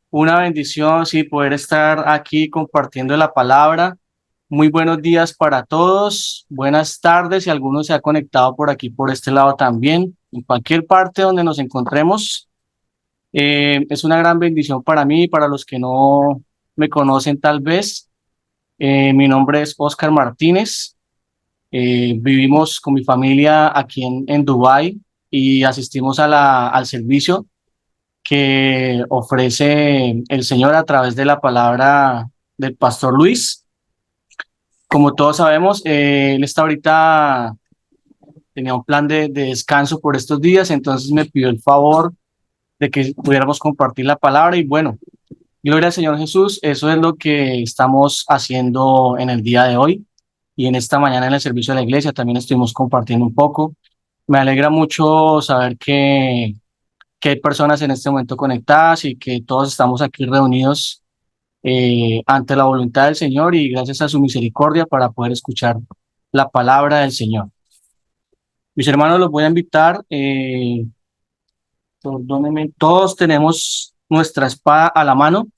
Una bendición, sí, poder estar aquí compartiendo la palabra. Muy buenos días para todos, buenas tardes, si alguno se ha conectado por aquí, por este lado también, en cualquier parte donde nos encontremos. Es una gran bendición para mí y para los que no me conocen tal vez. Mi nombre es Oscar Martínez. Vivimos con mi familia aquí en Dubái y asistimos a al servicio que ofrece el Señor a través de la palabra del pastor Luis. Como todos sabemos, él está ahorita, tenía un plan de descanso por estos días, entonces me pidió el favor de que pudiéramos compartir la palabra y bueno, gloria al Señor Jesús, eso es lo que estamos haciendo en el día de hoy y en esta mañana en el servicio de la iglesia también estuvimos compartiendo un poco. Me alegra mucho saber que hay personas en este momento conectadas y que todos estamos aquí reunidos ante la voluntad del Señor y gracias a su misericordia para poder escuchar la palabra del Señor. Mis hermanos, los voy a invitar, perdónenme, todos tenemos nuestra espada a la mano.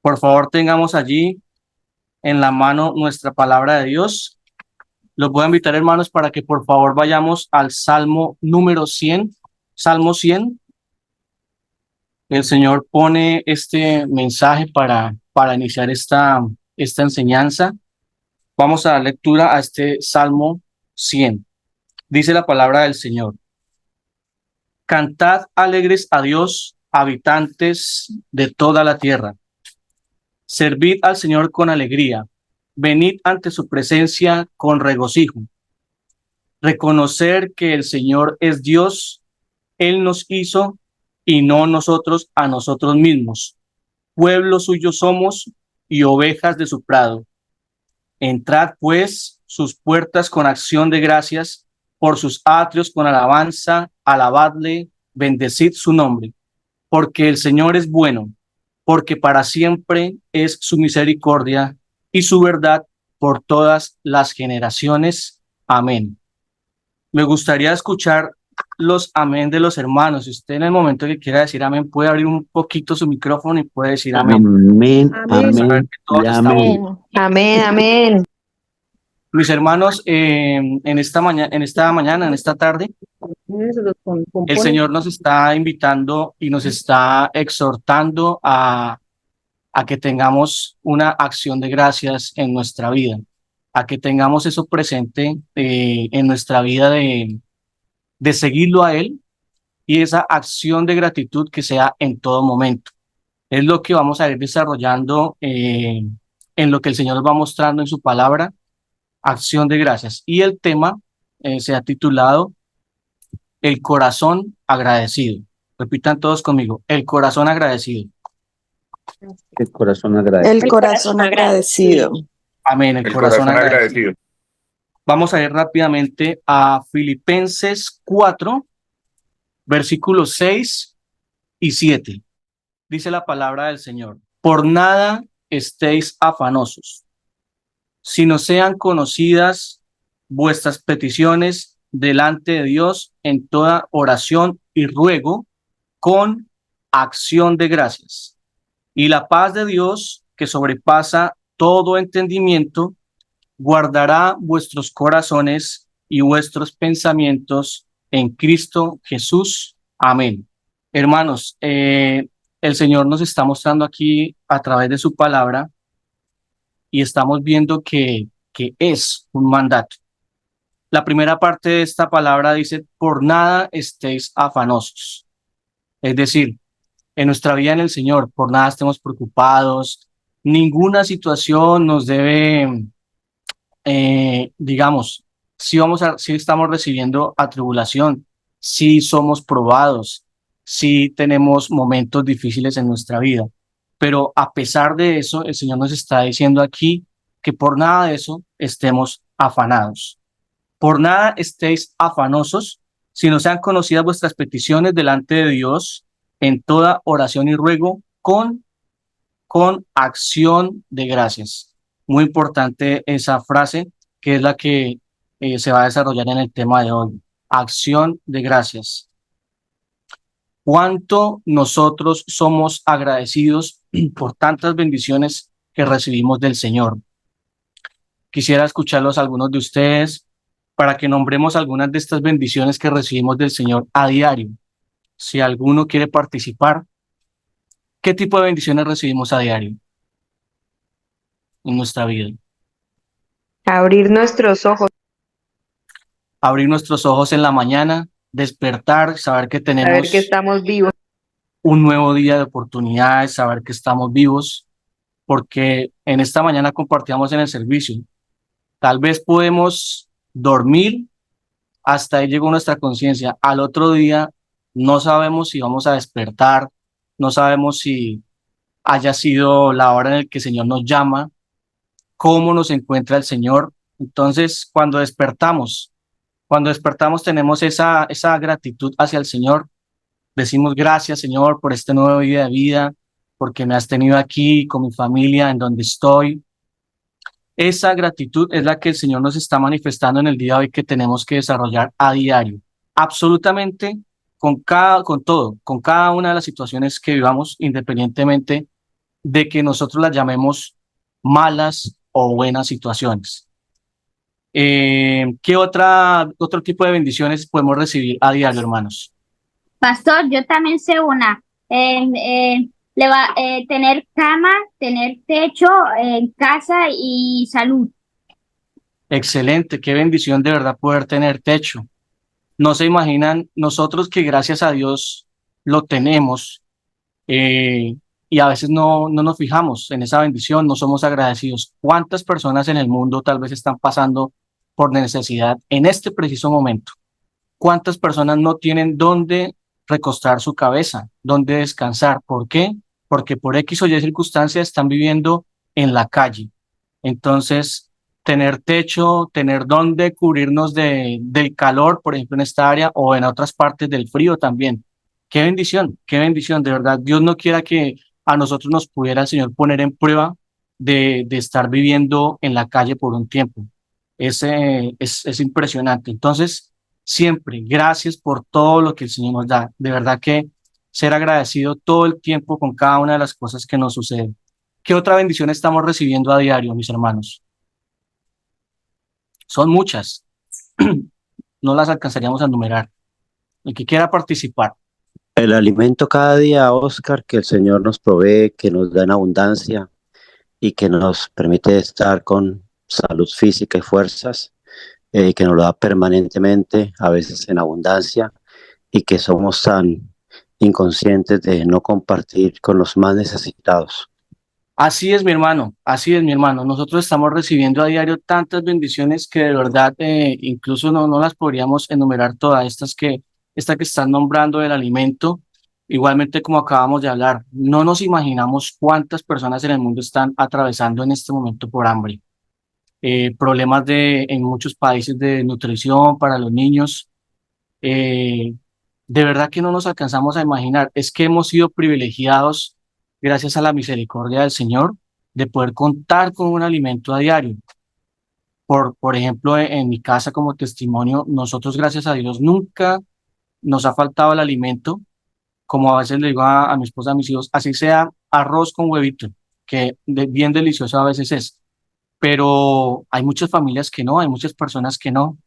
Por favor, tengamos allí en la mano nuestra palabra de Dios. Los voy a invitar, hermanos, para que por favor vayamos al Salmo número 100. Salmo 100. El Señor pone este mensaje para iniciar esta enseñanza. Vamos a dar lectura a este Salmo 100. Dice la palabra del Señor. Cantad alegres a Dios, habitantes de toda la tierra. Servid al Señor con alegría. Venid ante su presencia con regocijo. Reconocer que el Señor es Dios, Él nos hizo y no nosotros a nosotros mismos. Pueblo suyo somos y ovejas de su prado. Entrad pues sus puertas con acción de gracias, por sus atrios con alabanza, alabadle, bendecid su nombre, porque el Señor es bueno, porque para siempre es su misericordia y su verdad por todas las generaciones. Amén. Me gustaría escuchar los amén de los hermanos. Si usted en el momento que quiera decir amén, puede abrir un poquito su micrófono y puede decir amén. Amén, Para Amén. saber amén que y todos estamos. amén. Amén. Amén. Amén. Mis hermanos, en esta mañana, en esta tarde, Eso lo el compone. Señor nos está invitando y nos está exhortando a que tengamos una acción de gracias en nuestra vida, a que tengamos eso presente en nuestra vida de seguirlo a Él y esa acción de gratitud que sea en todo momento. Es lo que vamos a ir desarrollando en lo que el Señor nos va mostrando en su palabra, acción de gracias. Y el tema se ha titulado El corazón agradecido. Repitan todos conmigo, el corazón agradecido. El corazón El agradecido. corazón agradecido. Amén, el El corazón corazón agradecido. agradecido. Vamos a ir rápidamente a Filipenses 4, versículos 6 y 7. Dice la palabra del Señor. Por nada estéis afanosos, sino sean conocidas vuestras peticiones delante de Dios en toda oración y ruego con acción de gracias. Y la paz de Dios, que sobrepasa todo entendimiento, guardará vuestros corazones y vuestros pensamientos en Cristo Jesús. Amén. Hermanos, el Señor nos está mostrando aquí a través de su palabra y estamos viendo que es un mandato. La primera parte de esta palabra dice, por nada estéis afanosos. Es decir, en nuestra vida en el Señor, por nada estemos preocupados, ninguna situación nos debe, digamos, si estamos recibiendo atribulación, si somos probados, si tenemos momentos difíciles en nuestra vida. Pero a pesar de eso, el Señor nos está diciendo aquí que por nada de eso estemos afanados. Por nada estéis afanosos, sino sean conocidas vuestras peticiones delante de Dios en toda oración y ruego con acción de gracias. Muy importante esa frase, que es la que se va a desarrollar en el tema de hoy. Acción de gracias. cuánto nosotros somos agradecidos por tantas bendiciones que recibimos del Señor. Quisiera escucharlos a algunos de ustedes para que nombremos algunas de estas bendiciones que recibimos del Señor a diario. Si alguno quiere participar, ¿qué tipo de bendiciones recibimos a diario en nuestra vida? Abrir nuestros ojos, Abrir nuestros ojos en la mañana, despertar, saber que saber que tenemos estamos vivos. un nuevo día de oportunidades, saber que estamos vivos, porque en esta mañana compartíamos en el servicio. Tal vez podemos dormir, hasta ahí llegó nuestra conciencia. Al otro día no sabemos si vamos a despertar, no sabemos si haya sido la hora en la que el Señor nos llama, cómo nos encuentra el Señor. Entonces, cuando despertamos tenemos esa gratitud hacia el Señor. Decimos gracias, Señor, por este nuevo día de vida, porque me has tenido aquí con mi familia, en donde estoy. Esa gratitud es la que el Señor nos está manifestando en el día de hoy que tenemos que desarrollar a diario. Absolutamente con cada una de las situaciones que vivamos, independientemente de que nosotros las llamemos malas o buenas situaciones. ¿Qué otro tipo de bendiciones podemos recibir a diario, hermanos? Pastor, yo también sé una. Tener cama, tener techo en casa y salud. Excelente, qué bendición de verdad poder tener techo. No se imaginan nosotros que gracias a Dios lo tenemos, eh, y a veces no nos fijamos en esa bendición, no somos agradecidos. ¿Cuántas personas en el mundo tal vez están pasando por necesidad en este preciso momento? ¿Cuántas personas no tienen dónde recostar su cabeza, dónde descansar? ¿Por qué? Porque por X o Y circunstancias están viviendo en la calle. Entonces, tener techo, tener dónde cubrirnos del calor, por ejemplo, en esta área o en otras partes del frío también. Qué bendición, de verdad. Dios no quiera que a nosotros nos pudiera el Señor poner en prueba de estar viviendo en la calle por un tiempo. Es impresionante. Entonces, siempre, gracias por todo lo que el Señor nos da. De verdad que ser agradecido todo el tiempo con cada una de las cosas que nos suceden. ¿Qué otra bendición estamos recibiendo a diario, mis hermanos? Son muchas. No las alcanzaríamos a enumerar. El que quiera participar. El alimento cada día, Oscar, que el Señor nos provee, que nos da en abundancia y que nos permite estar con salud física y fuerzas, que nos lo da permanentemente, a veces en abundancia, y que somos tan inconscientes de no compartir con los más necesitados. Así es, mi hermano, así es, mi hermano. Nosotros estamos recibiendo a diario tantas bendiciones que de verdad incluso no las podríamos enumerar todas, esta que están nombrando del alimento. Igualmente, como acabamos de hablar, no nos imaginamos cuántas personas en el mundo están atravesando en este momento por hambre. Problemas en muchos países de nutrición para los niños. Eh, de verdad que no nos alcanzamos a imaginar. Es que hemos sido privilegiados gracias a la misericordia del Señor de poder contar con un alimento a diario. Por ejemplo, en mi casa como testimonio, nosotros gracias a Dios nunca nos ha faltado el alimento, como a veces le digo a mi esposa, a mis hijos, así sea arroz con huevito, que bien delicioso a veces es, pero hay muchas familias que no, hay muchas personas que no.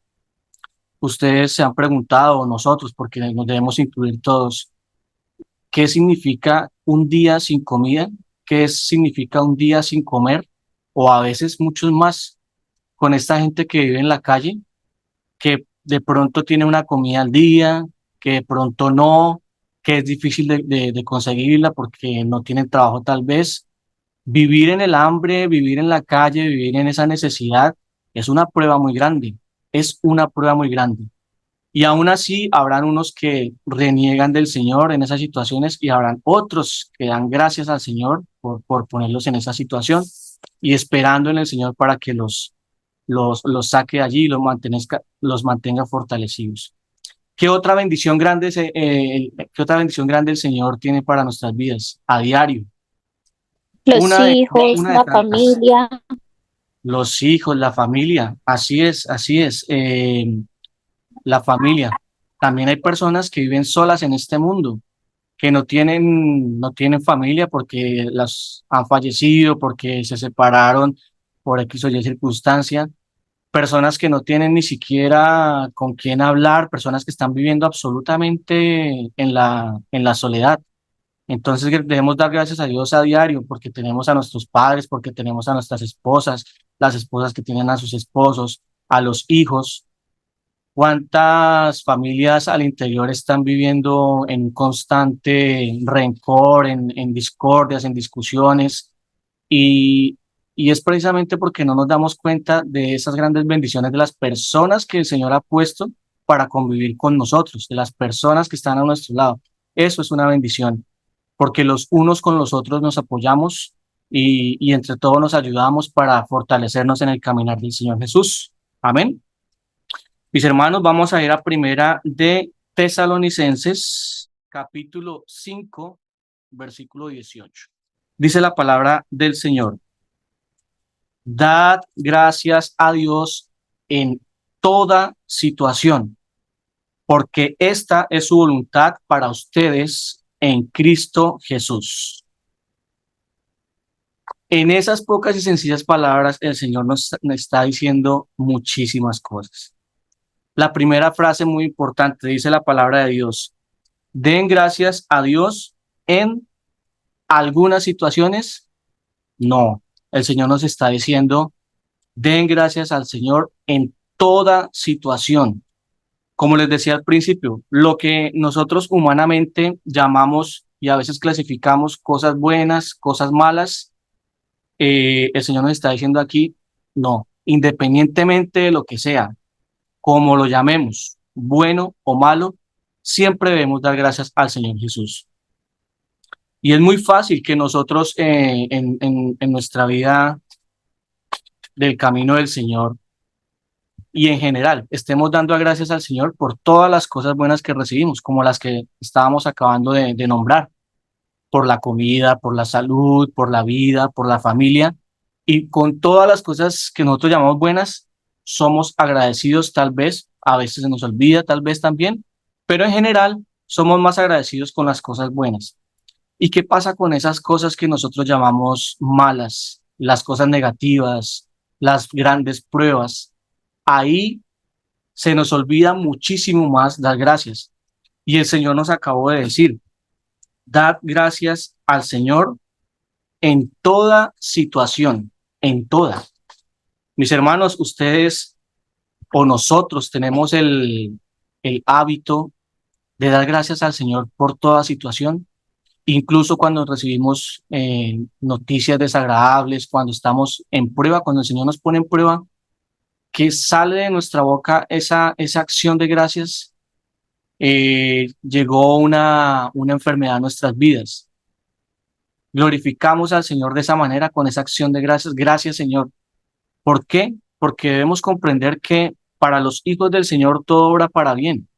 Ustedes se han preguntado, o nosotros, porque nos debemos incluir todos, ¿qué significa un día sin comida? Significa un día sin comer? O a veces muchos más con esta gente que vive en la calle, que de pronto tiene una comida al día, que de pronto no, que es difícil de conseguirla porque no tienen trabajo tal vez. Vivir en el hambre, vivir en la calle, vivir en esa necesidad es una prueba muy grande, es una prueba muy grande. Y aún así habrán unos que reniegan del Señor en esas situaciones y habrán otros que dan gracias al Señor por ponerlos en esa situación y esperando en el Señor para que los saque de allí y los mantenga fortalecidos. ¿Qué otra bendición grande el Señor tiene para nuestras vidas a diario? Los hijos, Una de la tantas. familia. Los hijos, la familia, así es, así es. La familia. También hay personas que viven solas en este mundo. que no tienen familia porque las han fallecido, porque se separaron por X o Y circunstancia, personas que no tienen ni siquiera con quién hablar, personas que están viviendo absolutamente en la soledad. Entonces debemos dar gracias a Dios a diario porque tenemos a nuestros padres, porque tenemos a nuestras esposas, las esposas que tienen a sus esposos, a los hijos. ¿Cuántas familias al interior están viviendo en un constante rencor, en discordias, en discusiones? Y, y es precisamente porque no nos damos cuenta de esas grandes bendiciones de las personas que el Señor ha puesto para convivir con nosotros, de las personas que están a nuestro lado. Eso es una bendición, porque los unos con los otros nos apoyamos y entre todos nos ayudamos para fortalecernos en el caminar del Señor Jesús. Amén. Mis hermanos, vamos a ir a primera de Tesalonicenses, capítulo 5, versículo 18. Dice la palabra del Señor: dad gracias a Dios en toda situación, porque esta es su voluntad para ustedes en Cristo Jesús. En esas pocas y sencillas palabras, el Señor nos está diciendo muchísimas cosas. La primera frase muy importante, dice la palabra de Dios: den gracias a Dios en algunas situaciones. No, el Señor nos está diciendo: den gracias al Señor en toda situación. Como les decía al principio, lo que nosotros humanamente llamamos y a veces clasificamos cosas buenas, cosas malas, el Señor nos está diciendo aquí: no, independientemente de lo que sea, como lo llamemos, bueno o malo, siempre debemos dar gracias al Señor Jesús. Y es muy fácil que nosotros en nuestra vida del camino del Señor y en general estemos dando gracias al Señor por todas las cosas buenas que recibimos, como las que estábamos acabando de nombrar, por la comida, por la salud, por la vida, por la familia, y con todas las cosas que nosotros llamamos buenas, somos agradecidos tal vez, a veces se nos olvida tal vez también, pero en general somos más agradecidos con las cosas buenas. ¿Y qué pasa con esas cosas que nosotros llamamos malas, las cosas negativas, las grandes pruebas? Ahí se nos olvida muchísimo más dar gracias. Y el Señor nos acabó de decir: dad gracias al Señor en toda situación, en toda. Mis hermanos, ustedes o nosotros tenemos el hábito de dar gracias al Señor por toda situación, incluso cuando recibimos noticias desagradables, cuando estamos en prueba, cuando el Señor nos pone en prueba, que sale de nuestra boca esa acción de gracias. Llegó una enfermedad a nuestras vidas. Glorificamos al Señor de esa manera, con esa acción de gracias. Gracias, Señor. ¿Por qué? Porque debemos comprender que para los hijos del Señor todo obra para bien.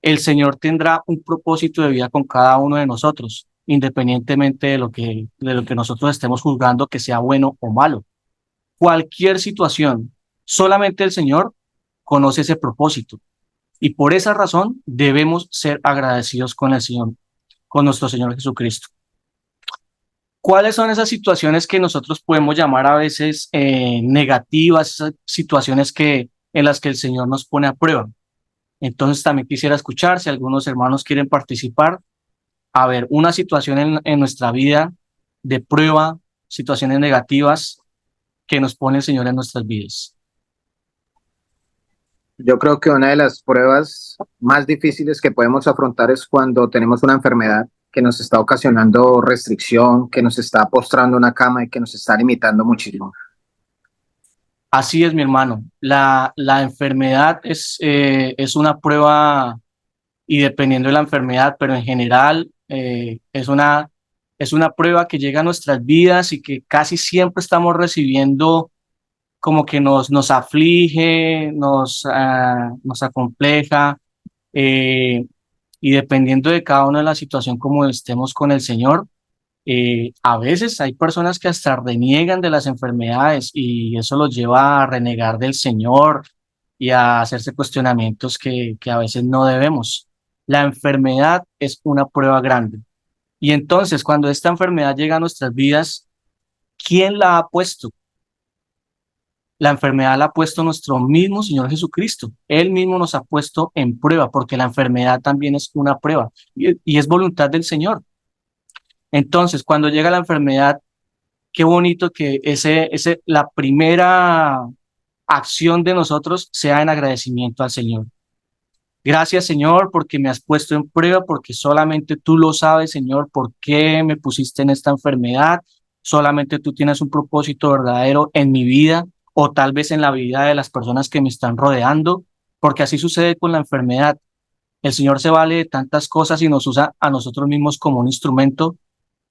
El Señor tendrá un propósito de vida con cada uno de nosotros, independientemente de lo que nosotros estemos juzgando que sea bueno o malo. Cualquier situación, solamente el Señor conoce ese propósito. Y por esa razón debemos ser agradecidos con el Señor, con nuestro Señor Jesucristo. ¿Cuáles son esas situaciones que nosotros podemos llamar a veces negativas, esas situaciones en las que el Señor nos pone a prueba? Entonces también quisiera escuchar si algunos hermanos quieren participar. A ver, una situación en nuestra vida de prueba, situaciones negativas que nos pone el Señor en nuestras vidas. Yo creo que una de las pruebas más difíciles que podemos afrontar es cuando tenemos una enfermedad que nos está ocasionando restricción, que nos está postrando en una cama y que nos está limitando muchísimo. Así es, mi hermano. La enfermedad es una prueba, y dependiendo de la enfermedad, pero en general es una prueba que llega a nuestras vidas y que casi siempre estamos recibiendo, como que nos aflige, nos acompleja, eh, y dependiendo de cada una de la situación como estemos con el Señor, a veces hay personas que hasta reniegan de las enfermedades y eso los lleva a renegar del Señor y a hacerse cuestionamientos que a veces no debemos. La enfermedad es una prueba grande, Y entonces, cuando esta enfermedad llega a nuestras vidas, ¿quién la ha puesto? La enfermedad la ha puesto nuestro mismo Señor Jesucristo. Él mismo nos ha puesto en prueba, porque la enfermedad también es una prueba y es voluntad del Señor. Entonces, cuando llega la enfermedad, qué bonito que la primera acción de nosotros sea en agradecimiento al Señor. Gracias, Señor, porque me has puesto en prueba, porque solamente tú lo sabes, Señor, por qué me pusiste en esta enfermedad. Solamente tú tienes un propósito verdadero en mi vida o tal vez en la vida de las personas que me están rodeando, porque así sucede con la enfermedad. El Señor se vale de tantas cosas y nos usa a nosotros mismos como un instrumento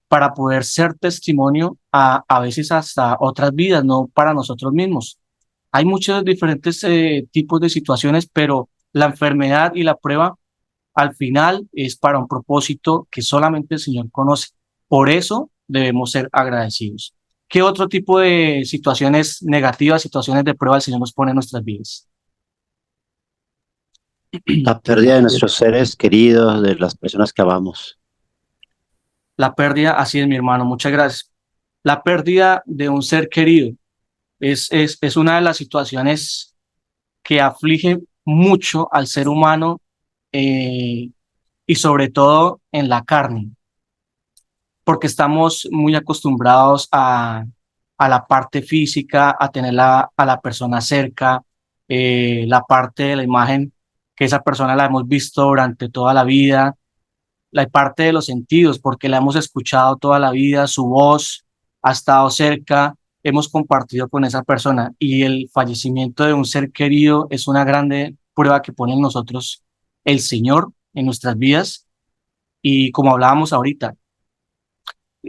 para poder ser testimonio a veces hasta otras vidas, no para nosotros mismos. Hay muchos diferentes tipos de situaciones, pero la enfermedad y la prueba al final es para un propósito que solamente el Señor conoce. Por eso debemos ser agradecidos. ¿Qué otro tipo de situaciones negativas, situaciones de prueba el Señor nos pone en nuestras vidas? La pérdida de nuestros seres queridos, de las personas que amamos. La pérdida, así es, mi hermano, muchas gracias. La pérdida de un ser querido es una de las situaciones que aflige mucho al ser humano, eh, y sobre todo en la carne, porque estamos muy acostumbrados a la parte física, a tener a la persona cerca, la parte de la imagen, que esa persona la hemos visto durante toda la vida, la parte de los sentidos, porque la hemos escuchado toda la vida, su voz ha estado cerca, hemos compartido con esa persona y el fallecimiento de un ser querido es una grande prueba que pone en nosotros el Señor en nuestras vidas. Y como hablábamos ahorita,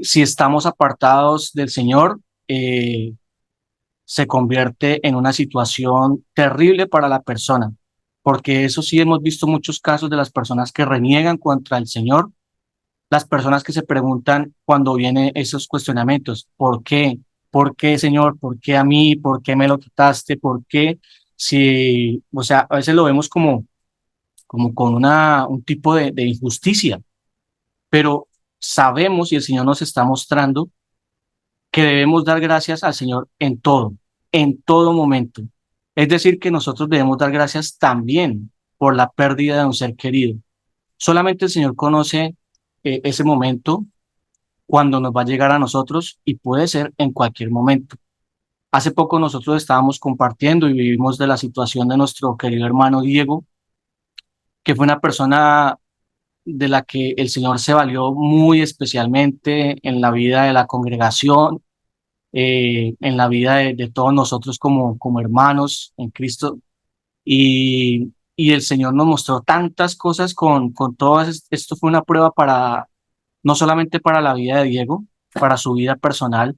si estamos apartados del Señor, eh, se convierte en una situación terrible para la persona, porque eso sí hemos visto muchos casos de las personas que reniegan contra el Señor, las personas que se preguntan cuando vienen esos cuestionamientos: ¿por qué? ¿Por qué, Señor? ¿Por qué a mí? ¿Por qué me lo quitaste? ¿Por qué? Si, o sea, a veces lo vemos como con un tipo de injusticia, pero sabemos y el Señor nos está mostrando que debemos dar gracias al Señor en todo momento. Es decir, que nosotros debemos dar gracias también por la pérdida de un ser querido. Solamente el Señor conoce ese momento cuando nos va a llegar a nosotros y puede ser en cualquier momento. Hace poco nosotros estábamos compartiendo y vivimos de la situación de nuestro querido hermano Diego, que fue una persona de la que el Señor se valió muy especialmente en la vida de la congregación, en la vida de todos nosotros como hermanos en Cristo. Y el Señor nos mostró tantas cosas con todas. Esto fue una prueba para, no solamente para la vida de Diego, para su vida personal,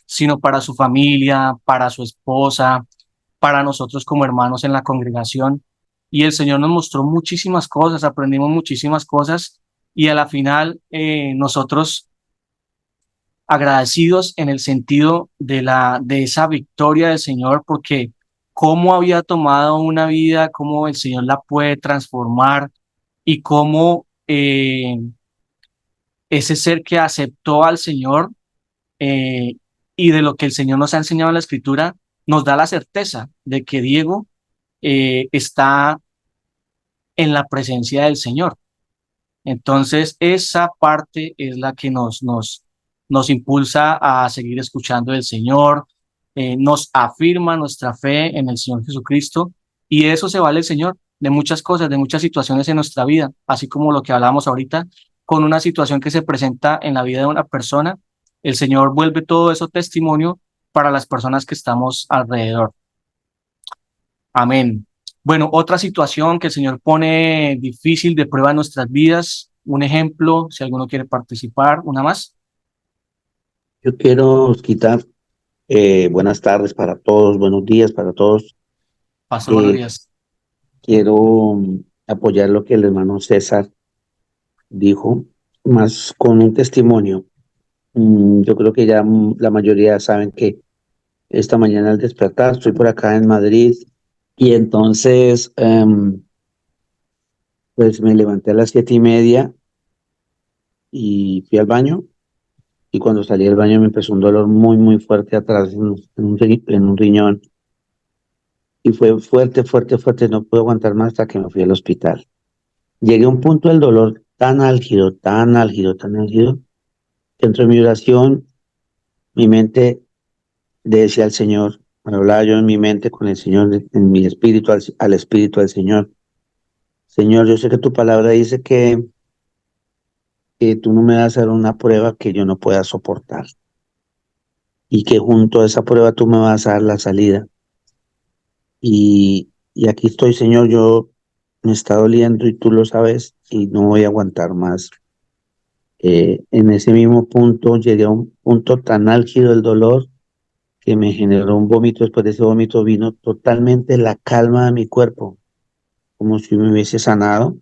sino para su familia, para su esposa, para nosotros como hermanos en la congregación. Y el Señor nos mostró muchísimas cosas, aprendimos muchísimas cosas y a la final nosotros agradecidos en el sentido de esa victoria del Señor, porque cómo había tomado una vida, cómo el Señor la puede transformar y cómo ese ser que aceptó al Señor, eh, y de lo que el Señor nos ha enseñado en la Escritura, nos da la certeza de que Diego está en la presencia del Señor. Entonces, esa parte es la que nos impulsa a seguir escuchando del Señor, nos afirma nuestra fe en el Señor Jesucristo, y de eso se vale el Señor, de muchas cosas, de muchas situaciones en nuestra vida, así como lo que hablábamos ahorita, con una situación que se presenta en la vida de una persona, el Señor vuelve todo eso testimonio para las personas que estamos alrededor. Amén. Bueno, otra situación que el Señor pone difícil de prueba en nuestras vidas, un ejemplo, si alguno quiere participar, una más. Yo quiero quitar buenas tardes para todos, buenos días para todos. Pastor, buenos Eh, días. quiero apoyar lo que el hermano César dijo, más con un testimonio. Yo creo que ya la mayoría saben que esta mañana al despertar estoy por acá en Madrid y entonces pues me levanté a las 7:30 y fui al baño. Y cuando salí del baño me empezó un dolor muy, muy fuerte atrás en un riñón. Y fue fuerte, fuerte, fuerte. No pude aguantar más hasta que me fui al hospital. Llegué a un punto del dolor tan álgido, tan álgido, tan álgido, que dentro de mi oración, mi mente le decía al Señor, me hablaba yo en mi mente con el Señor, en mi espíritu, al espíritu del Señor. Señor, yo sé que tu palabra dice que tú no me vas a dar una prueba que yo no pueda soportar y que junto a esa prueba tú me vas a dar la salida. Y aquí estoy, Señor, yo me está doliendo y tú lo sabes y no voy a aguantar más. En ese mismo punto llegué a un punto tan álgido del dolor que me generó un vómito. Después de ese vómito vino totalmente la calma de mi cuerpo, como si me hubiese sanado.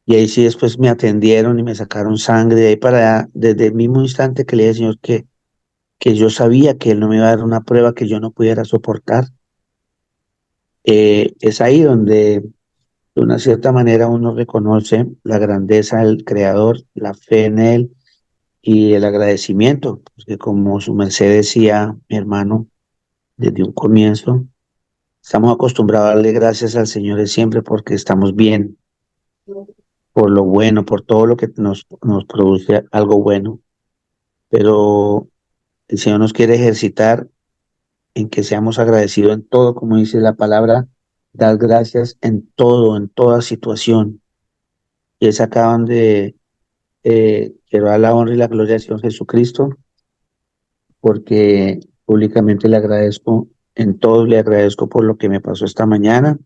Y ahí sí después me atendieron y me sacaron sangre. De ahí para allá, desde el mismo instante que le dije al Señor que yo sabía que Él no me iba a dar una prueba que yo no pudiera soportar, es ahí donde de una cierta manera uno reconoce la grandeza del Creador, la fe en Él y el agradecimiento, porque como su merced decía, mi hermano, desde un comienzo, estamos acostumbrados a darle gracias al Señor siempre porque estamos bien, por lo bueno, por todo lo que nos produce algo bueno, pero el Señor nos quiere ejercitar en que seamos agradecidos en todo, como dice la palabra, dar gracias en todo, en toda situación. Y es acá donde quiero dar la honra y la gloria al Señor Jesucristo, porque públicamente le agradezco, en todo le agradezco por lo que me pasó esta mañana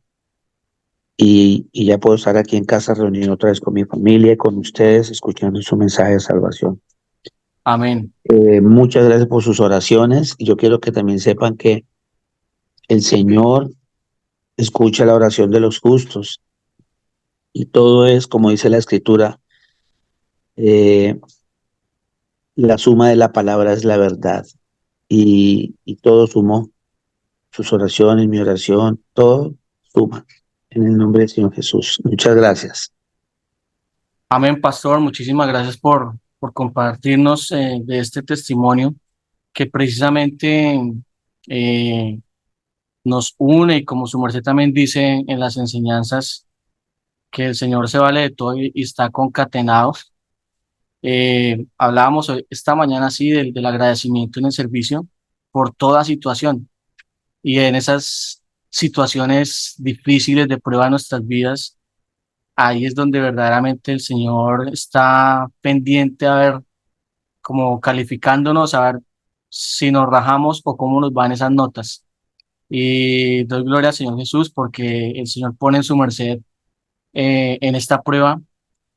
y ya puedo estar aquí en casa reunido otra vez con mi familia y con ustedes, escuchando su mensaje de salvación. Amén. Muchas gracias por sus oraciones y yo quiero que también sepan que el Señor escucha la oración de los justos y todo es, como dice la Escritura, eh, la suma de la palabra es la verdad y todo sumó, sus oraciones, mi oración, todo suma. En el nombre del Señor Jesús. Muchas gracias. Amén, pastor. Muchísimas gracias por compartirnos de este testimonio que precisamente eh, nos une y como su merced también dice en las enseñanzas que el Señor se vale de todo y está concatenado. Hablábamos esta mañana así del agradecimiento en el servicio por toda situación y en esas situaciones difíciles de prueba de nuestras vidas, ahí es donde verdaderamente el Señor está pendiente a ver, como calificándonos, a ver si nos rajamos o cómo nos van esas notas. Y doy gloria al Señor Jesús porque el Señor pone en su merced en esta prueba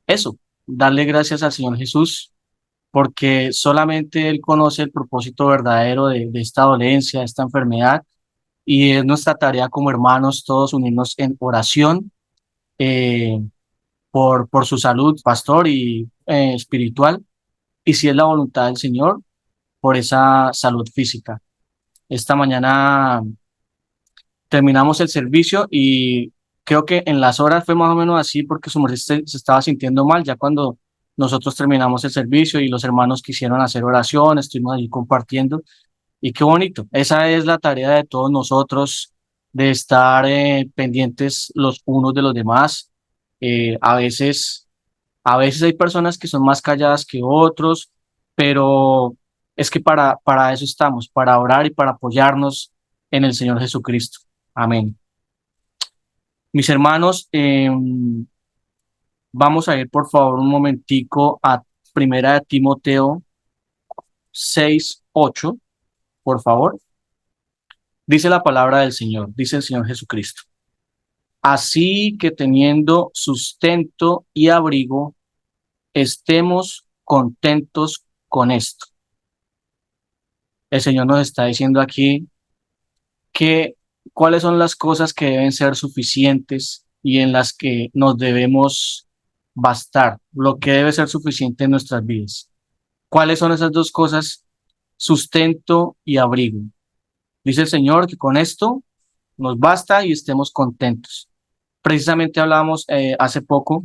eso, darle gracias al Señor Jesús porque solamente Él conoce el propósito verdadero de esta dolencia, de esta enfermedad, y es nuestra tarea como hermanos todos unirnos en oración eh, por su salud, pastor, y espiritual, y si es la voluntad del Señor, por esa salud física. Esta mañana terminamos el servicio y creo que en las horas fue más o menos así porque su merced se estaba sintiendo mal ya cuando nosotros terminamos el servicio y los hermanos quisieron hacer oración, estuvimos allí compartiendo y qué bonito. Esa es la tarea de todos nosotros de estar pendientes los unos de los demás. A veces hay personas que son más calladas que otros, pero es que para eso estamos, para orar y para apoyarnos en el Señor Jesucristo. Amén. Mis hermanos, vamos a ir por favor un momentico a Primera de Timoteo 6:8, por favor. Dice la palabra del Señor, dice el Señor Jesucristo. Así que teniendo sustento y abrigo, estemos contentos con esto. El Señor nos está diciendo aquí que cuáles son las cosas que deben ser suficientes y en las que nos debemos bastar, lo que debe ser suficiente en nuestras vidas. ¿Cuáles son esas dos cosas? Sustento y abrigo. Dice el Señor que con esto nos basta y estemos contentos. Precisamente hablábamos hace poco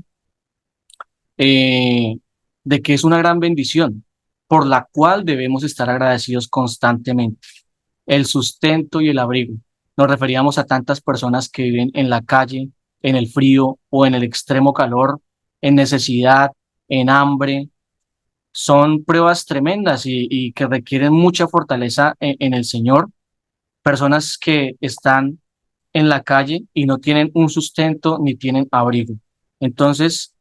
de que es una gran bendición por la cual debemos estar agradecidos constantemente. El sustento y el abrigo. Nos referíamos a tantas personas que viven en la calle, en el frío o en el extremo calor, en necesidad, en hambre. Son pruebas tremendas y que requieren mucha fortaleza en el Señor. Personas que están en la calle y no tienen un sustento ni tienen abrigo. Entonces,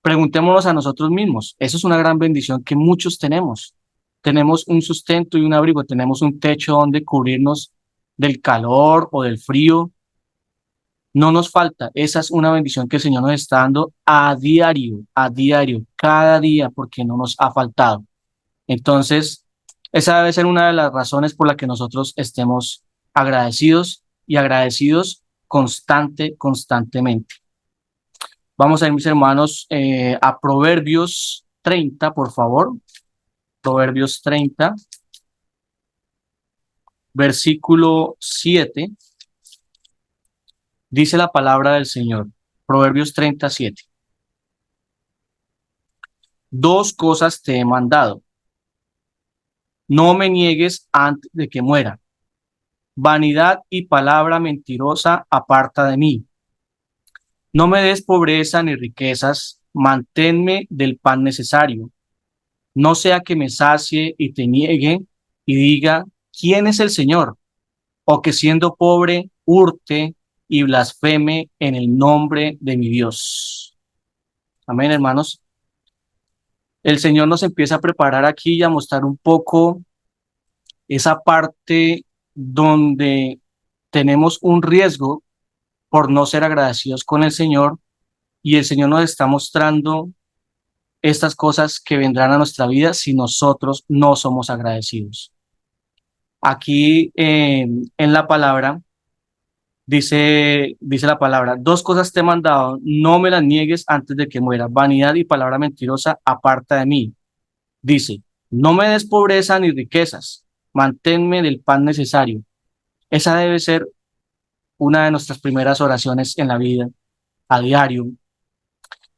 preguntémonos a nosotros mismos. Eso es una gran bendición que muchos tenemos. Tenemos un sustento y un abrigo, tenemos un techo donde cubrirnos del calor o del frío. No nos falta. Esa es una bendición que el Señor nos está dando a diario, cada día, porque no nos ha faltado. Entonces, esa debe ser una de las razones por la que nosotros estemos agradecidos y agradecidos constantemente. Vamos a ir, mis hermanos, a Proverbios 30, por favor. Proverbios 30, versículo 7. Dice la palabra del Señor. Proverbios 37. Dos cosas te he mandado. No me niegues antes de que muera. Vanidad y palabra mentirosa aparta de mí. No me des pobreza ni riquezas, manténme del pan necesario. No sea que me sacie y te niegue y diga, ¿quién es el Señor? O que siendo pobre, hurte y blasfeme en el nombre de mi Dios. Amén, hermanos. El Señor nos empieza a preparar aquí y a mostrar un poco esa parte donde tenemos un riesgo por no ser agradecidos con el Señor, y el Señor nos está mostrando estas cosas que vendrán a nuestra vida si nosotros no somos agradecidos. Aquí en la palabra dice la palabra, dos cosas te he mandado, no me las niegues antes de que muera. Vanidad y palabra mentirosa aparta de mí. Dice, no me des pobreza ni riquezas, manténme del pan necesario. Esa debe ser una de nuestras primeras oraciones en la vida, a diario,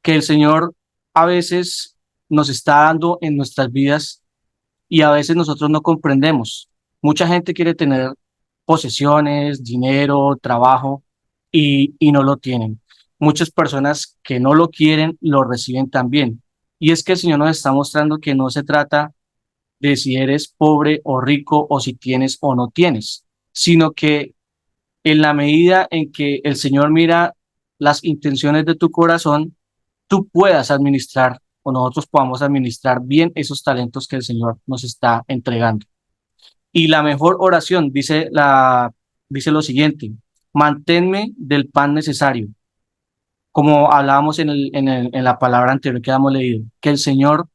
que el Señor a veces nos está dando en nuestras vidas y a veces nosotros no comprendemos. Mucha gente quiere tener posesiones, dinero, trabajo y no lo tienen. Muchas personas que no lo quieren lo reciben también. Y es que el Señor nos está mostrando que no se trata de si eres pobre o rico o si tienes o no tienes, sino que en la medida en que el Señor mira las intenciones de tu corazón, tú puedas administrar o nosotros podamos administrar bien esos talentos que el Señor nos está entregando. Y la mejor oración dice lo siguiente: manténme del pan necesario. Como hablábamos en la palabra anterior que habíamos leído, que el Señor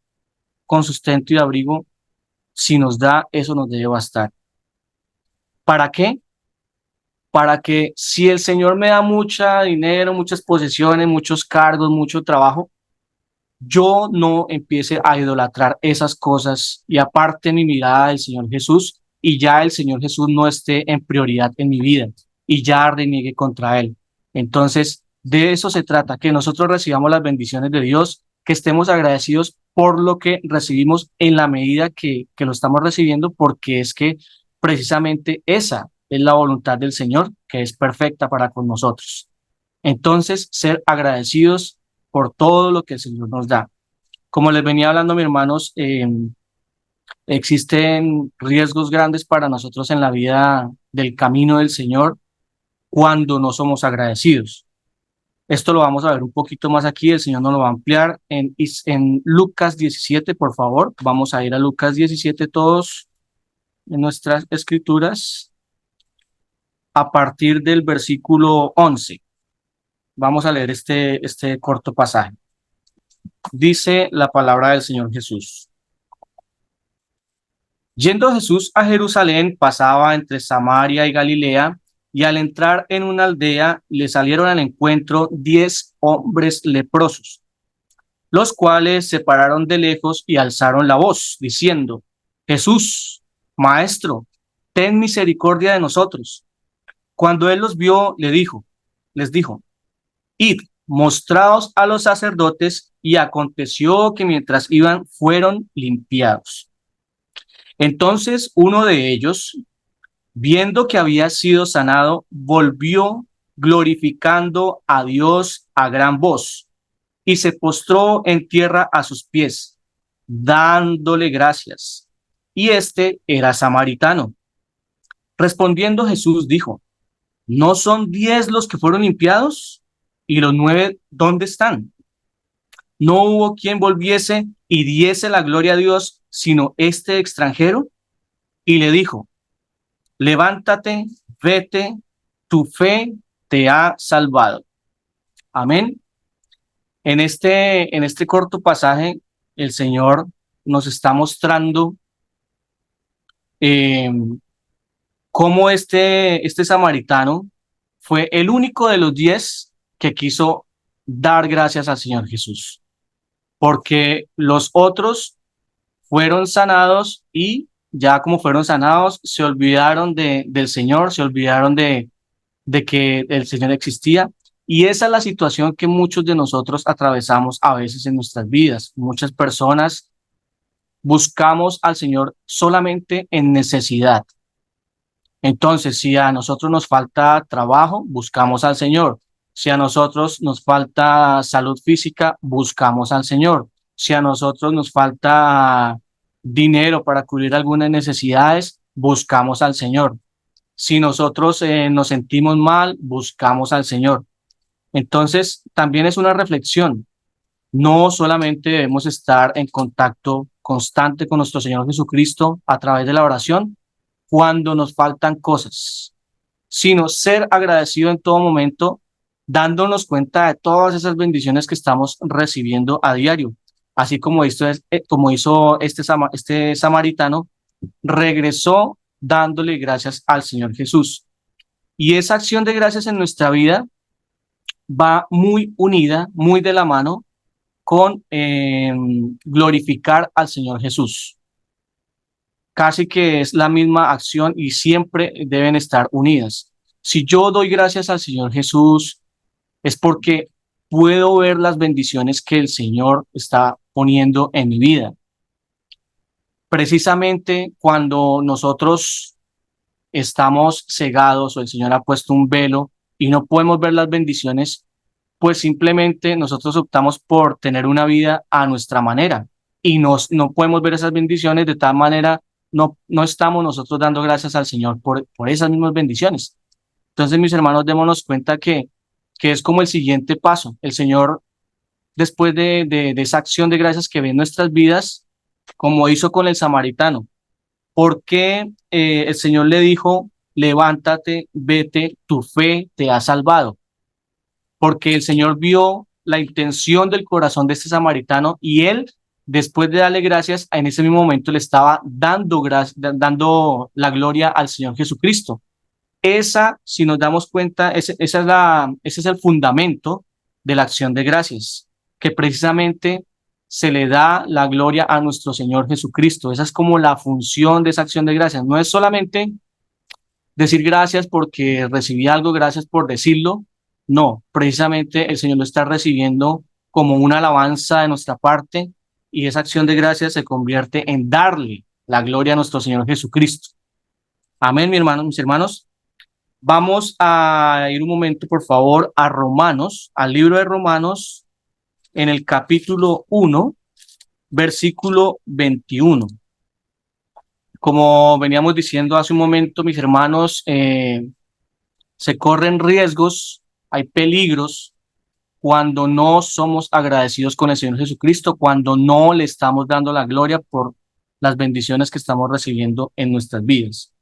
con sustento y abrigo, si nos da, eso nos debe bastar. ¿Para qué? Para que si el Señor me da mucho dinero, muchas posesiones, muchos cargos, mucho trabajo, yo no empiece a idolatrar esas cosas y aparte mi mirada del Señor Jesús y ya el Señor Jesús no esté en prioridad en mi vida y ya reniegue contra Él. Entonces, de eso se trata, que nosotros recibamos las bendiciones de Dios, que estemos agradecidos por lo que recibimos en la medida que lo estamos recibiendo, porque es que precisamente esa es la voluntad del Señor, que es perfecta para con nosotros. Entonces, ser agradecidos por todo lo que el Señor nos da. Como les venía hablando, mis hermanos, existen riesgos grandes para nosotros en la vida del camino del Señor cuando no somos agradecidos. Esto lo vamos a ver un poquito más aquí, el Señor nos lo va a ampliar en Lucas 17, por favor. Vamos a ir a Lucas 17 todos en nuestras escrituras a partir del versículo 11. Vamos a leer este corto pasaje. Dice la palabra del Señor Jesús. Yendo Jesús a Jerusalén, pasaba entre Samaria y Galilea, y al entrar en una aldea le salieron al encuentro 10 hombres leprosos, los cuales se pararon de lejos y alzaron la voz, diciendo: Jesús, Maestro, ten misericordia de nosotros. Cuando él los vio, les dijo: Id mostrados a los sacerdotes, y aconteció que mientras iban fueron limpiados. Entonces uno de ellos, viendo que había sido sanado, volvió glorificando a Dios a gran voz, y se postró en tierra a sus pies, dándole gracias. Y este era samaritano. Respondiendo Jesús dijo: ¿no son 10 los que fueron limpiados? ¿Y los 9 dónde están? No hubo quien volviese y diese la gloria a Dios, sino este extranjero. Y le dijo: levántate, vete, tu fe te ha salvado. Amén. En este corto pasaje, el Señor nos está mostrando cómo este samaritano fue el único de los 10 que quiso dar gracias al Señor Jesús, porque los otros fueron sanados y ya como fueron sanados, se olvidaron del Señor, se olvidaron de que el Señor existía. Y esa es la situación que muchos de nosotros atravesamos a veces en nuestras vidas. Muchas personas buscamos al Señor solamente en necesidad. Entonces, si a nosotros nos falta trabajo, buscamos al Señor. Si a nosotros nos falta salud física, buscamos al Señor. Si a nosotros nos falta dinero para cubrir algunas necesidades, buscamos al Señor. Si nosotros nos sentimos mal, buscamos al Señor. Entonces, también es una reflexión. No solamente debemos estar en contacto constante con nuestro Señor Jesucristo a través de la oración cuando nos faltan cosas, sino ser agradecido en todo momento, dándonos cuenta de todas esas bendiciones que estamos recibiendo a diario. Así como hizo este samaritano, regresó dándole gracias al Señor Jesús. Y esa acción de gracias en nuestra vida va muy unida, muy de la mano con glorificar al Señor Jesús. Casi que es la misma acción y siempre deben estar unidas. Si yo doy gracias al Señor Jesús, es porque puedo ver las bendiciones que el Señor está poniendo en mi vida. Precisamente cuando nosotros estamos cegados o el Señor ha puesto un velo y no podemos ver las bendiciones, pues simplemente nosotros optamos por tener una vida a nuestra manera y no podemos ver esas bendiciones. De tal manera no estamos nosotros dando gracias al Señor por esas mismas bendiciones. Entonces, mis hermanos, démonos cuenta que es como el siguiente paso. El Señor, después de esa acción de gracias que ve en nuestras vidas, como hizo con el samaritano, porque el Señor le dijo: levántate, vete, tu fe te ha salvado. Porque el Señor vio la intención del corazón de este samaritano y él, después de darle gracias, en ese mismo momento le estaba dando la gloria al Señor Jesucristo. Si nos damos cuenta, ese es el fundamento de la acción de gracias, que precisamente se le da la gloria a nuestro Señor Jesucristo. Esa es como la función de esa acción de gracias. No es solamente decir gracias porque recibí algo, gracias por decirlo. No, precisamente el Señor lo está recibiendo como una alabanza de nuestra parte, y esa acción de gracias se convierte en darle la gloria a nuestro Señor Jesucristo. Amén, mis hermanos. Vamos a ir un momento, por favor, a Romanos, al libro de Romanos, en el capítulo 1, versículo 21. Como veníamos diciendo hace un momento, mis hermanos, se corren riesgos, hay peligros cuando no somos agradecidos con el Señor Jesucristo, cuando no le estamos dando la gloria por las bendiciones que estamos recibiendo en nuestras vidas.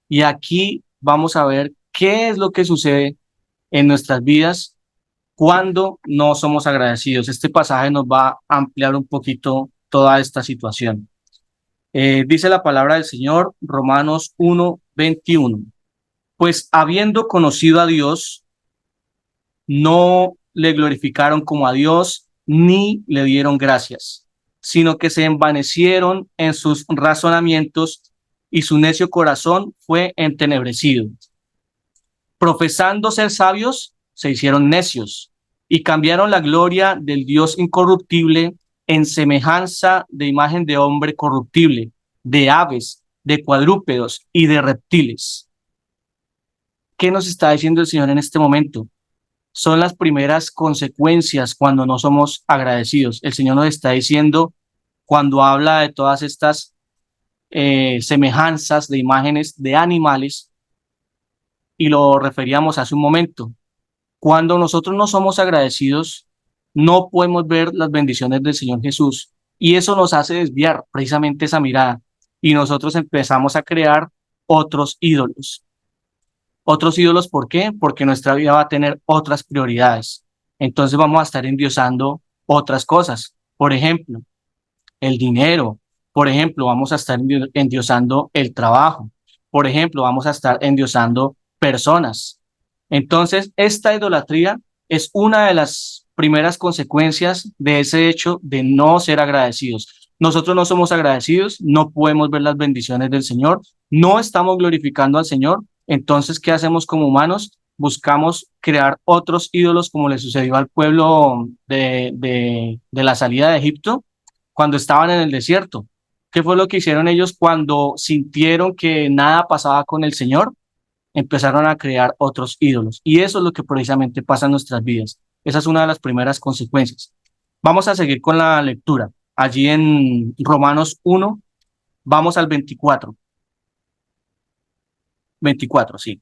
Y aquí vamos a ver qué es lo que sucede en nuestras vidas cuando no somos agradecidos. Este pasaje nos va a ampliar un poquito toda esta situación. Dice la palabra del Señor, Romanos 1:21. Pues habiendo conocido a Dios, no le glorificaron como a Dios, ni le dieron gracias, sino que se envanecieron en sus razonamientos, y su necio corazón fue entenebrecido. Profesando ser sabios, se hicieron necios, y cambiaron la gloria del Dios incorruptible en semejanza de imagen de hombre corruptible, de aves, de cuadrúpedos y de reptiles. ¿Qué nos está diciendo el Señor en este momento? Son las primeras consecuencias cuando no somos agradecidos. El Señor nos está diciendo, cuando habla de todas estas semejanzas de imágenes de animales, y lo referíamos hace un momento, cuando nosotros no somos agradecidos, no podemos ver las bendiciones del Señor Jesús, y eso nos hace desviar precisamente esa mirada, y nosotros empezamos a crear otros ídolos. Otros ídolos, ¿por qué? Porque nuestra vida va a tener otras prioridades. Entonces vamos a estar endiosando otras cosas. Por ejemplo, el dinero. Por ejemplo, vamos a estar endiosando el trabajo. Por ejemplo, vamos a estar endiosando personas. Entonces, esta idolatría es una de las primeras consecuencias de ese hecho de no ser agradecidos. Nosotros no somos agradecidos, no podemos ver las bendiciones del Señor, no estamos glorificando al Señor. Entonces, ¿qué hacemos como humanos? Buscamos crear otros ídolos como le sucedió al pueblo de la salida de Egipto cuando estaban en el desierto. ¿Qué fue lo que hicieron ellos cuando sintieron que nada pasaba con el Señor? Empezaron a crear otros ídolos. Y eso es lo que precisamente pasa en nuestras vidas. Esa es una de las primeras consecuencias. Vamos a seguir con la lectura. Allí en Romanos 1, vamos al 24. 24, sí.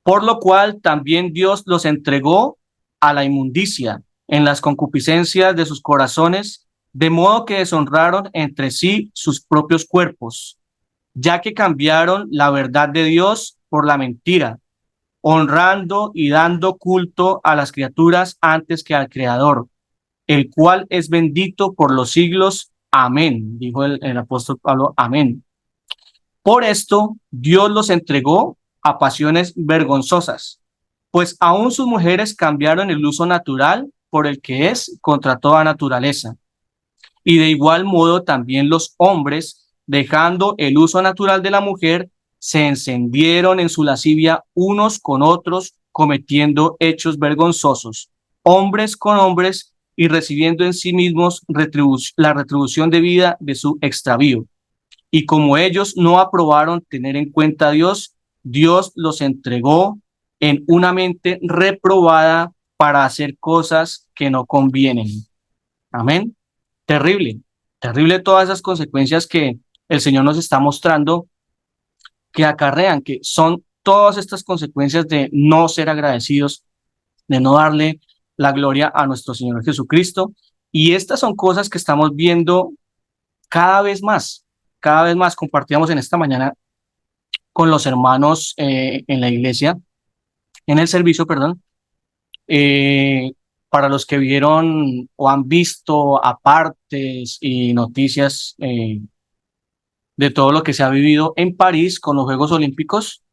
Por lo cual también Dios los entregó a la inmundicia en las concupiscencias de sus corazones, de modo que deshonraron entre sí sus propios cuerpos, ya que cambiaron la verdad de Dios por la mentira, honrando y dando culto a las criaturas antes que al Creador, el cual es bendito por los siglos. Amén, dijo el apóstol Pablo, amén. Por esto Dios los entregó a pasiones vergonzosas, pues aún sus mujeres cambiaron el uso natural por el que es contra toda naturaleza. Y de igual modo también los hombres, dejando el uso natural de la mujer, se encendieron en su lascivia unos con otros, cometiendo hechos vergonzosos, hombres con hombres, y recibiendo en sí mismos la retribución debida de su extravío. Y como ellos no aprobaron tener en cuenta a Dios, Dios los entregó en una mente reprobada para hacer cosas que no convienen. Amén. Terrible, terrible todas esas consecuencias que el Señor nos está mostrando que acarrean, que son todas estas consecuencias de no ser agradecidos, de no darle la gloria a nuestro Señor Jesucristo. Y estas son cosas que estamos viendo cada vez más. Cada vez más. Compartíamos en esta mañana con los hermanos en la iglesia, en el servicio, perdón, para los que vieron o han visto apartes y noticias de todo lo que se ha vivido en París con los Juegos Olímpicos.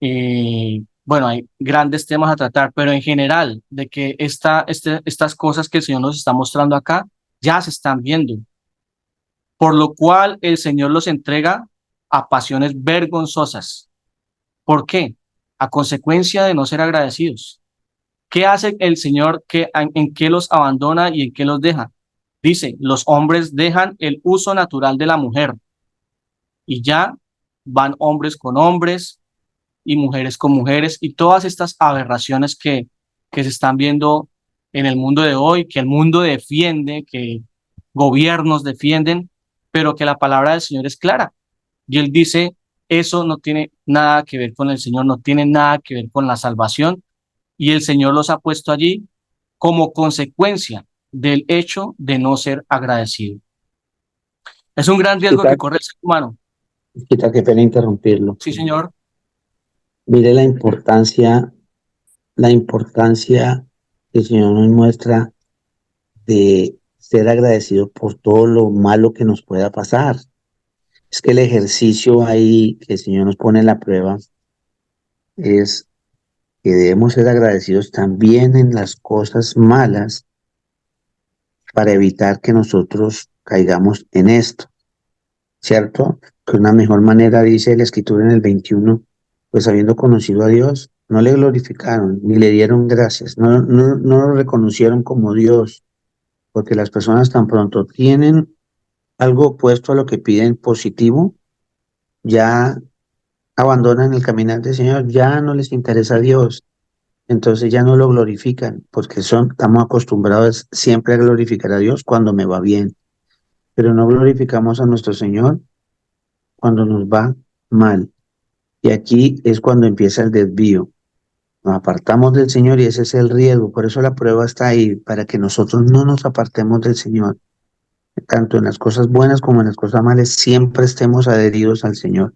Bueno, hay grandes temas a tratar, pero en general, de que estas cosas que el Señor nos está mostrando acá ya se están viendo, por lo cual el Señor los entrega a pasiones vergonzosas. ¿Por qué? A consecuencia de no ser agradecidos. ¿Qué hace el Señor? ¿En qué los abandona y en qué los deja? Dice, los hombres dejan el uso natural de la mujer y ya van hombres con hombres y mujeres con mujeres y todas estas aberraciones que se están viendo en el mundo de hoy, que el mundo defiende, que gobiernos defienden, pero que la palabra del Señor es clara. Y Él dice, eso no tiene nada que ver con el Señor, no tiene nada que ver con la salvación, y el Señor los ha puesto allí como consecuencia del hecho de no ser agradecido. Es un gran riesgo que corre el ser humano. Qué pena interrumpirlo. Sí, señor. Mire la importancia que el Señor nos muestra de ser agradecido por todo lo malo que nos pueda pasar. Es que el ejercicio ahí que el Señor nos pone en la prueba es que debemos ser agradecidos también en las cosas malas para evitar que nosotros caigamos en esto, ¿cierto? Que una mejor manera, dice la Escritura en el 21, pues habiendo conocido a Dios, no le glorificaron, ni le dieron gracias, no lo reconocieron como Dios, porque las personas tan pronto tienen algo opuesto a lo que piden positivo, ya abandonan el caminar del Señor, ya no les interesa a Dios, entonces ya no lo glorifican, porque estamos acostumbrados siempre a glorificar a Dios cuando me va bien, pero no glorificamos a nuestro Señor cuando nos va mal. Y aquí es cuando empieza el desvío. Nos apartamos del Señor y ese es el riesgo. Por eso la prueba está ahí, para que nosotros no nos apartemos del Señor. Tanto en las cosas buenas como en las cosas malas, siempre estemos adheridos al Señor.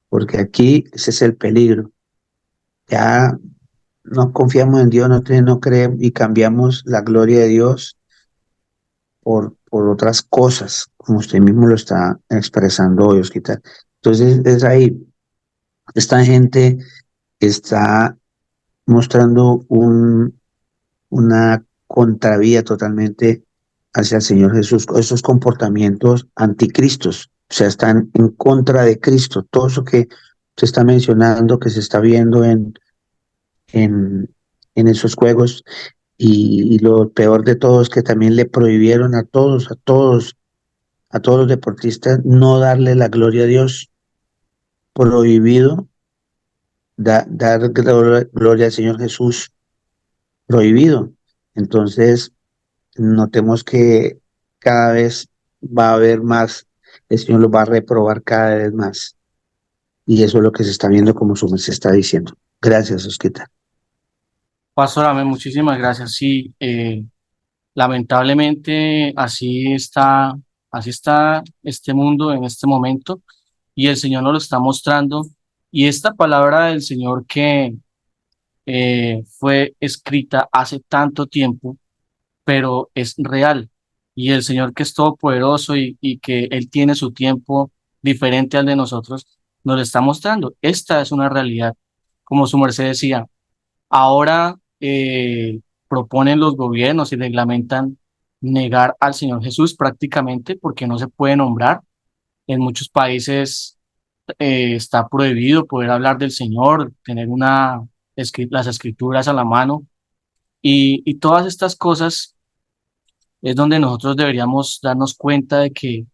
Porque aquí ese es el peligro. Ya no confiamos en Dios, no creemos y cambiamos la gloria de Dios por otras cosas, como usted mismo lo está expresando hoy, Osquitar. Entonces es ahí. Esta gente está mostrando una contravía totalmente hacia el Señor Jesús, esos comportamientos anticristos, o sea, están en contra de Cristo, todo eso que se está mencionando, que se está viendo en, en esos juegos, y lo peor de todo es que también le prohibieron a todos los deportistas no darle la gloria a Dios, prohibido dar gloria al Señor Jesús, prohibido. Entonces, notemos que cada vez va a haber más, el Señor lo va a reprobar cada vez más. Y eso es lo que se está viendo como se está diciendo. Gracias, Osquita. Pastor, amén, muchísimas gracias. Sí, lamentablemente así está este mundo en este momento y el Señor nos lo está mostrando. Y esta palabra del Señor que fue escrita hace tanto tiempo, pero es real. Y el Señor que es todopoderoso y que Él tiene su tiempo diferente al de nosotros, nos lo está mostrando. Esta es una realidad. Como su merced decía, ahora proponen los gobiernos y reglamentan negar al Señor Jesús prácticamente porque no se puede nombrar. En muchos países está prohibido poder hablar del Señor, tener las escrituras a la mano y todas estas cosas es donde nosotros deberíamos darnos cuenta de que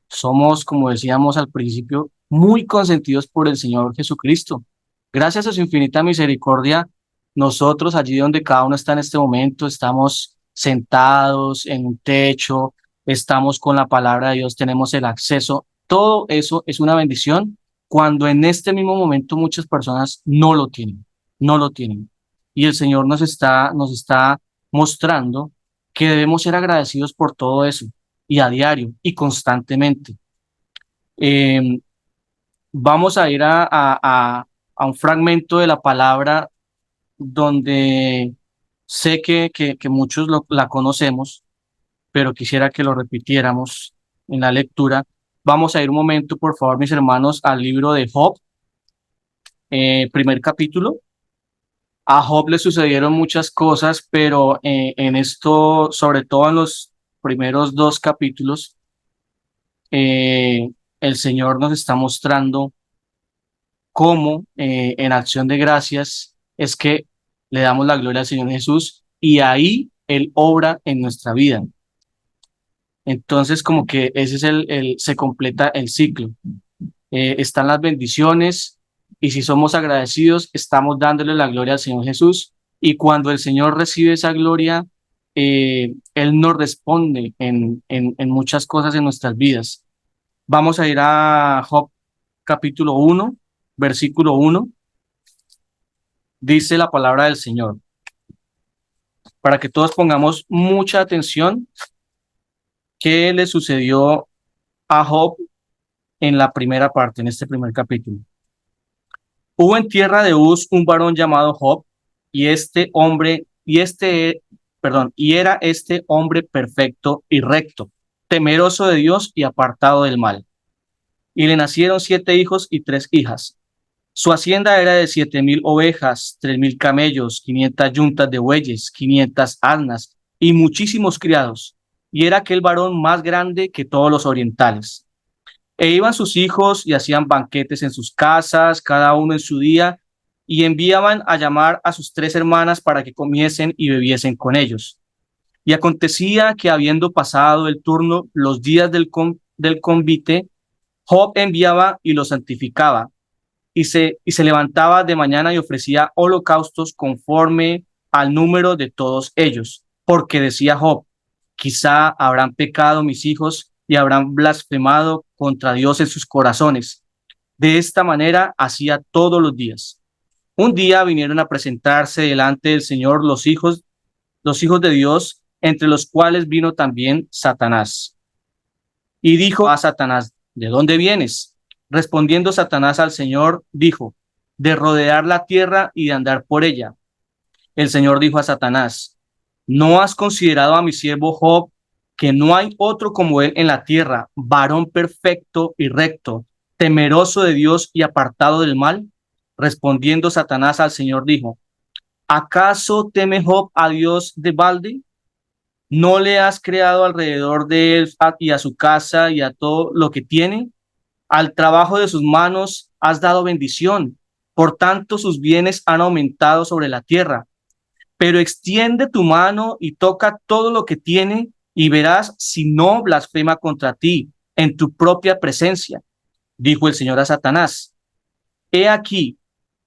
somos, como decíamos al principio, muy consentidos por el Señor Jesucristo. Gracias a su infinita misericordia, nosotros allí donde cada uno está en este momento, estamos sentados en un techo, estamos con la palabra de Dios, tenemos el acceso. Todo eso es una bendición cuando en este mismo momento muchas personas no lo tienen, no lo tienen. Y el Señor nos está mostrando que debemos ser agradecidos por todo eso y a diario y constantemente. Eh, Vamos a ir a un fragmento de la palabra donde sé que muchos la conocemos, pero quisiera que lo repitiéramos en la lectura. Vamos a ir un momento, por favor, mis hermanos, al libro de Job, primer capítulo. A Job le sucedieron muchas cosas, pero en esto, sobre todo en los primeros dos capítulos, el Señor nos está mostrando cómo en acción de gracias es que le damos la gloria al Señor Jesús y ahí Él obra en nuestra vida. Entonces, como que ese es se completa el ciclo. Están las bendiciones y si somos agradecidos, estamos dándole la gloria al Señor Jesús y cuando el Señor recibe esa gloria, Él nos responde en muchas cosas en nuestras vidas. Vamos a ir a Job capítulo 1, versículo 1. Dice la palabra del Señor. Para que todos pongamos mucha atención, ¿qué le sucedió a Job en la primera parte, en este primer capítulo? Hubo en tierra de Uz un varón llamado Job, y era este hombre perfecto y recto, temeroso de Dios y apartado del mal. Y le nacieron 7 hijos y 3 hijas. Su hacienda era de 7,000 ovejas, 3,000 camellos, 500 yuntas de bueyes, 500 asnas y muchísimos criados. Y era aquel varón más grande que todos los orientales. E iban sus hijos y hacían banquetes en sus casas, cada uno en su día, y enviaban a llamar a sus 3 hermanas para que comiesen y bebiesen con ellos. Y acontecía que habiendo pasado el turno los días del convite, Job enviaba y los santificaba, y se levantaba de mañana y ofrecía holocaustos conforme al número de todos ellos, porque decía Job: quizá habrán pecado mis hijos y habrán blasfemado contra Dios en sus corazones. De esta manera hacía todos los días. Un día vinieron a presentarse delante del Señor los hijos de Dios, entre los cuales vino también Satanás. Y dijo a Satanás: ¿de dónde vienes? Respondiendo Satanás al Señor, dijo: de rodear la tierra y de andar por ella. El Señor dijo a Satanás: ¿no has considerado a mi siervo Job, que no hay otro como él en la tierra, varón perfecto y recto, temeroso de Dios y apartado del mal? Respondiendo Satanás al Señor dijo: ¿acaso teme Job a Dios de balde? ¿No le has creado alrededor de él y a su casa y a todo lo que tiene? Al trabajo de sus manos has dado bendición, por tanto sus bienes han aumentado sobre la tierra. Pero extiende tu mano y toca todo lo que tiene, y verás si no blasfema contra ti en tu propia presencia. Dijo el Señor a Satanás: he aquí,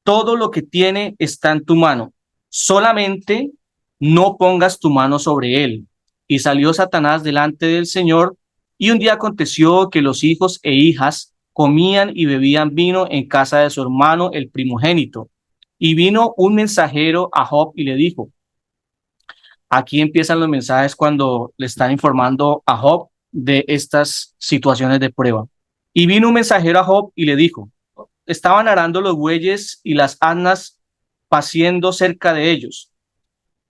todo lo que tiene está en tu mano, solamente no pongas tu mano sobre él. Y salió Satanás delante del Señor, y un día aconteció que los hijos e hijas comían y bebían vino en casa de su hermano el primogénito. Y vino un mensajero a Job y le dijo. Aquí empiezan los mensajes cuando le están informando a Job de estas situaciones de prueba. Y vino un mensajero a Job y le dijo: estaban arando los bueyes y las asnas paciendo cerca de ellos,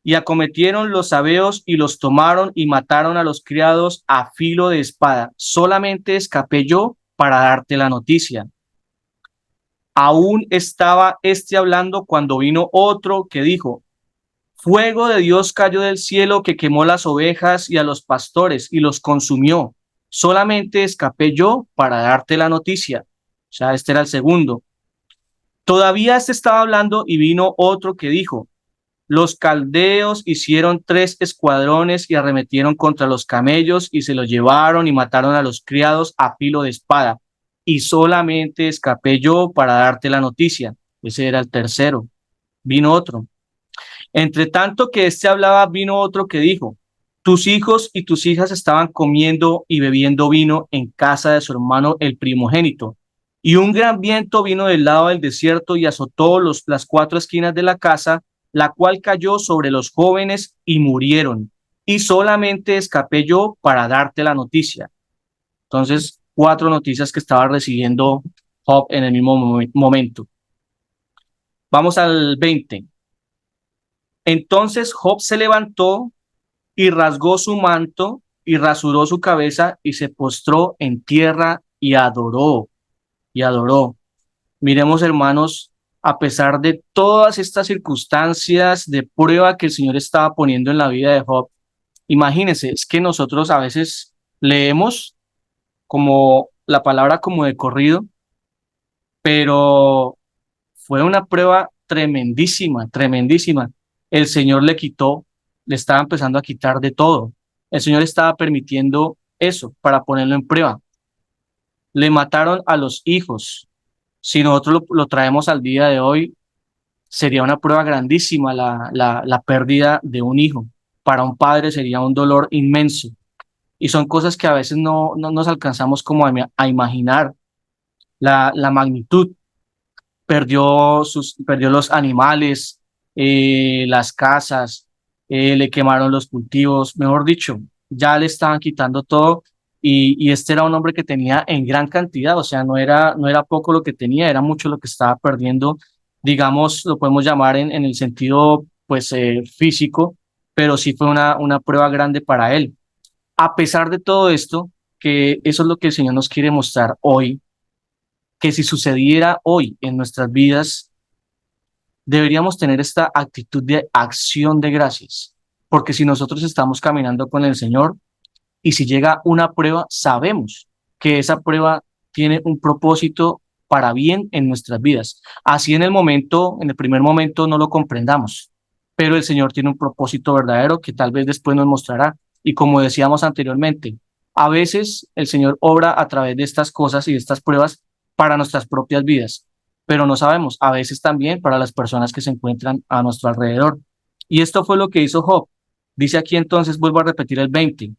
y acometieron los sabeos y los tomaron y mataron a los criados a filo de espada. Solamente escapé yo para darte la noticia. Aún estaba hablando cuando vino otro que dijo: fuego de Dios cayó del cielo que quemó las ovejas y a los pastores y los consumió. Solamente escapé yo para darte la noticia. O sea, este era el segundo. Todavía estaba hablando y vino otro que dijo: los caldeos hicieron 3 escuadrones y arremetieron contra los camellos y se los llevaron y mataron a los criados a filo de espada. Y solamente escapé yo para darte la noticia. Ese era el tercero. Vino otro. Entre tanto que hablaba, vino otro que dijo: tus hijos y tus hijas estaban comiendo y bebiendo vino en casa de su hermano el primogénito. Y un gran viento vino del lado del desierto y azotó las 4 esquinas de la casa, la cual cayó sobre los jóvenes y murieron. Y solamente escapé yo para darte la noticia. Entonces, 4 noticias que estaba recibiendo Job en el mismo momento. Vamos al 20. Entonces Job se levantó y rasgó su manto y rasuró su cabeza y se postró en tierra y adoró. Miremos, hermanos, a pesar de todas estas circunstancias de prueba que el Señor estaba poniendo en la vida de Job, imagínense, es que nosotros a veces leemos como la palabra como de corrido, pero fue una prueba tremendísima, tremendísima. El Señor le estaba empezando a quitar de todo. El Señor estaba permitiendo eso para ponerlo en prueba. Le mataron a los hijos. Si nosotros lo traemos al día de hoy, sería una prueba grandísima la pérdida de un hijo. Para un padre sería un dolor inmenso. Y son cosas que a veces no nos alcanzamos como a imaginar la magnitud. Perdió los animales, las casas, le quemaron los cultivos, mejor dicho, ya le estaban quitando todo. Y este era un hombre que tenía en gran cantidad, o sea, no era poco lo que tenía, era mucho lo que estaba perdiendo, digamos, lo podemos llamar en el sentido pues físico, pero sí fue una prueba grande para él. A pesar de todo esto, que eso es lo que el Señor nos quiere mostrar hoy, que si sucediera hoy en nuestras vidas, deberíamos tener esta actitud de acción de gracias, porque si nosotros estamos caminando con el Señor y si llega una prueba, sabemos que esa prueba tiene un propósito para bien en nuestras vidas. Así en el primer momento no lo comprendamos, pero el Señor tiene un propósito verdadero que tal vez después nos mostrará. Y como decíamos anteriormente, a veces el Señor obra a través de estas cosas y de estas pruebas para nuestras propias vidas, pero no sabemos, a veces también para las personas que se encuentran a nuestro alrededor. Y esto fue lo que hizo Job. Dice aquí entonces, vuelvo a repetir el 20.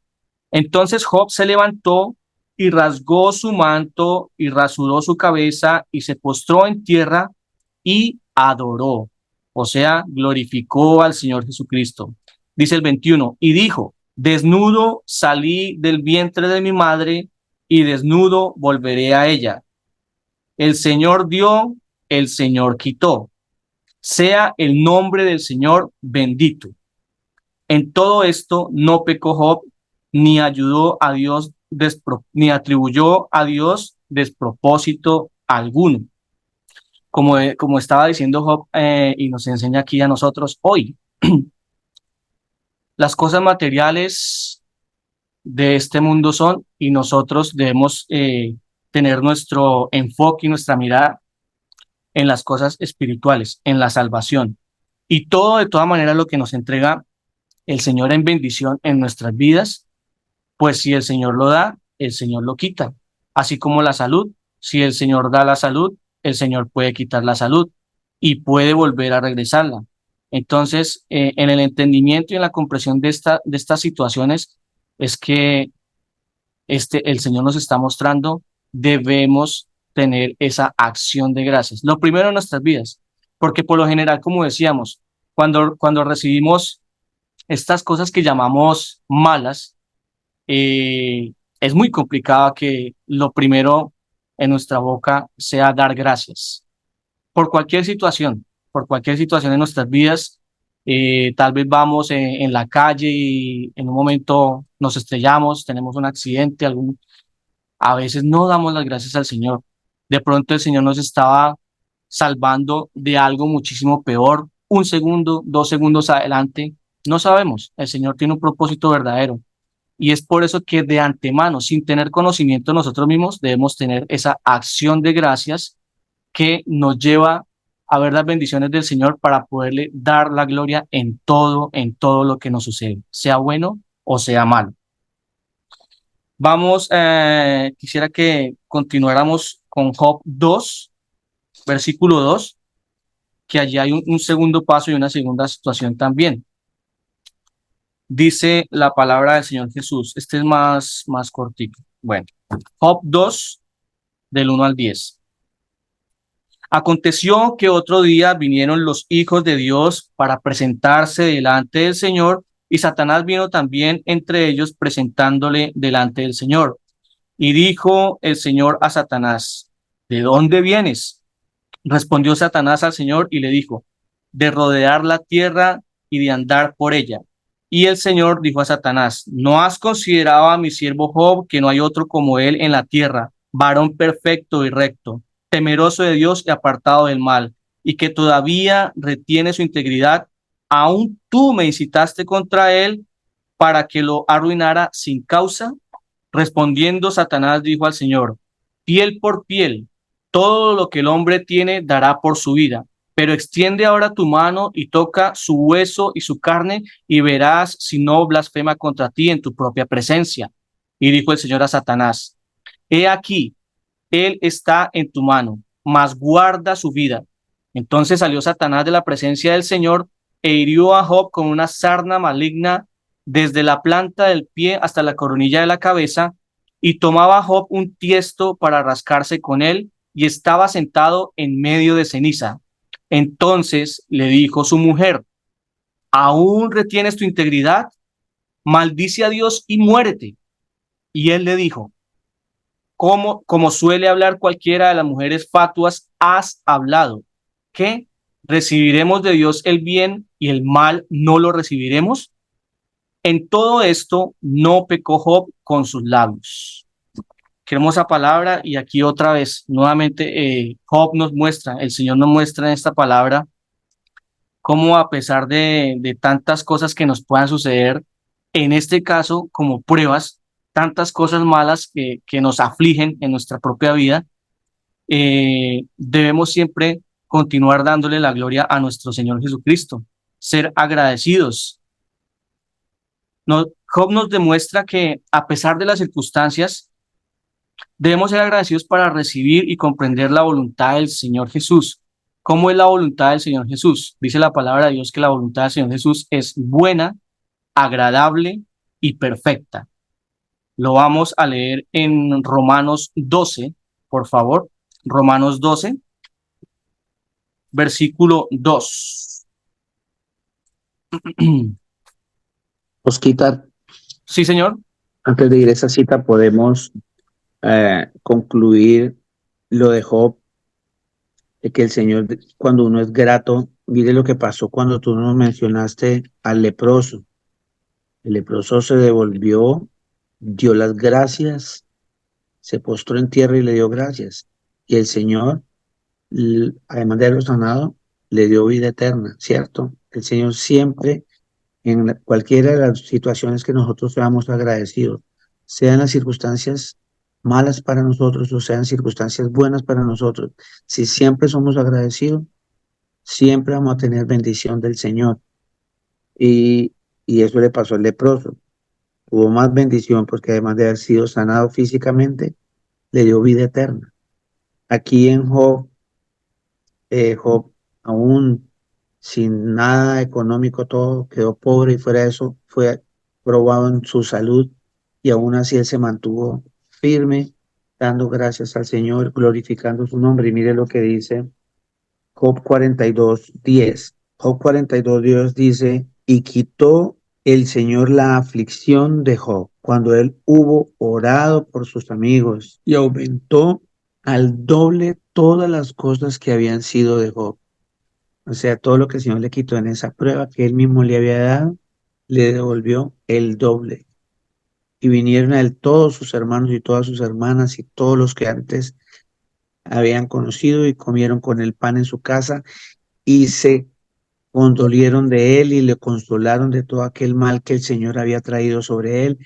Entonces Job se levantó y rasgó su manto y rasuró su cabeza y se postró en tierra y adoró, o sea, glorificó al Señor Jesucristo. Dice el 21, y dijo, desnudo salí del vientre de mi madre y desnudo volveré a ella. El Señor dio, el Señor quitó. Sea el nombre del Señor bendito. En todo esto no pecó Job, ni ayudó a Dios, ni atribuyó a Dios despropósito alguno. Como estaba diciendo Job, y nos enseña aquí a nosotros hoy, las cosas materiales de este mundo son, y nosotros debemos tener nuestro enfoque y nuestra mirada en las cosas espirituales, en la salvación. Y todo de todas maneras lo que nos entrega el Señor en bendición en nuestras vidas, pues si el Señor lo da, el Señor lo quita. Así como la salud, si el Señor da la salud, el Señor puede quitar la salud y puede volver a regresarla. Entonces, en el entendimiento y en la comprensión de estas situaciones es que el Señor nos está mostrando, debemos tener esa acción de gracias. Lo primero en nuestras vidas, porque por lo general, como decíamos, cuando recibimos estas cosas que llamamos malas, es muy complicado que lo primero en nuestra boca sea dar gracias por cualquier situación en nuestras vidas. Tal vez vamos en la calle y en un momento nos estrellamos, tenemos un accidente, a veces no damos las gracias al Señor. De pronto el Señor nos estaba salvando de algo muchísimo peor, un segundo, 2 segundos adelante, no sabemos. El Señor tiene un propósito verdadero. Y es por eso que de antemano, sin tener conocimiento nosotros mismos, debemos tener esa acción de gracias que nos lleva a ver las bendiciones del Señor para poderle dar la gloria en todo lo que nos sucede, sea bueno o sea malo. Vamos, quisiera que continuáramos con Job 2, versículo 2, que allí hay un segundo paso y una segunda situación también. Dice la palabra del Señor Jesús. Este es más cortito. Bueno, Job 2, del 1 al 10. Aconteció que otro día vinieron los hijos de Dios para presentarse delante del Señor, y Satanás vino también entre ellos presentándole delante del Señor. Y dijo el Señor a Satanás, ¿de dónde vienes? Respondió Satanás al Señor y le dijo, de rodear la tierra y de andar por ella. Y el Señor dijo a Satanás, ¿no has considerado a mi siervo Job, que no hay otro como él en la tierra, varón perfecto y recto, temeroso de Dios y apartado del mal, y que todavía retiene su integridad? Aún tú me incitaste contra él para que lo arruinara sin causa. Respondiendo Satanás dijo al Señor, piel por piel, todo lo que el hombre tiene dará por su vida, pero extiende ahora tu mano y toca su hueso y su carne, y verás si no blasfema contra ti en tu propia presencia. Y dijo el Señor a Satanás, he aquí, él está en tu mano, mas guarda su vida. Entonces salió Satanás de la presencia del Señor e hirió a Job con una sarna maligna desde la planta del pie hasta la coronilla de la cabeza, y tomaba Job un tiesto para rascarse con él, y estaba sentado en medio de ceniza. Entonces le dijo su mujer, ¿aún retienes tu integridad? Maldice a Dios y muérete. Y él le dijo, como suele hablar cualquiera de las mujeres fatuas, has hablado. ¿Qué? ¿Recibiremos de Dios el bien y el mal no lo recibiremos? En todo esto no pecó Job con sus labios. Qué hermosa palabra. Y aquí otra vez, nuevamente, Job nos muestra, el Señor nos muestra en esta palabra cómo, a pesar de tantas cosas que nos puedan suceder, en este caso como pruebas, tantas cosas malas que nos afligen en nuestra propia vida, debemos siempre continuar dándole la gloria a nuestro Señor Jesucristo, ser agradecidos. Job nos demuestra que a pesar de las circunstancias, debemos ser agradecidos para recibir y comprender la voluntad del Señor Jesús. ¿Cómo es la voluntad del Señor Jesús? Dice la palabra de Dios que la voluntad del Señor Jesús es buena, agradable y perfecta. Lo vamos a leer en Romanos 12, por favor. Romanos 12, versículo 2. Osquitar, Sí, señor. antes de ir a esa cita, podemos concluir lo de Job, de que el Señor, cuando uno es grato, mire lo que pasó cuando tú nos mencionaste al leproso. El leproso se devolvió, dio las gracias, se postró en tierra y le dio gracias. Y el Señor, además de haberlo sanado, le dio vida eterna, ¿cierto? El Señor siempre, en cualquiera de las situaciones que nosotros seamos agradecidos, sean las circunstancias malas para nosotros o sean circunstancias buenas para nosotros, si siempre somos agradecidos, siempre vamos a tener bendición del Señor. Y, y eso le pasó al leproso. Hubo más bendición porque además de haber sido sanado físicamente, le dio vida eterna. Aquí en Job, Job aún sin nada económico, todo quedó pobre y fuera de eso fue probado en su salud y aún así él se mantuvo firme, dando gracias al Señor, glorificando su nombre. Y mire lo que dice Job 42:10. Job 42:10 dice, y quitó el Señor la aflicción de Job cuando él hubo orado por sus amigos y aumentó al doble todas las cosas que habían sido de Job. O sea, todo lo que el Señor le quitó en esa prueba que él mismo le había dado, le devolvió el doble. Y vinieron a él todos sus hermanos y todas sus hermanas y todos los que antes habían conocido y comieron con el pan en su casa y se condolieron de él y le consolaron de todo aquel mal que el Señor había traído sobre él.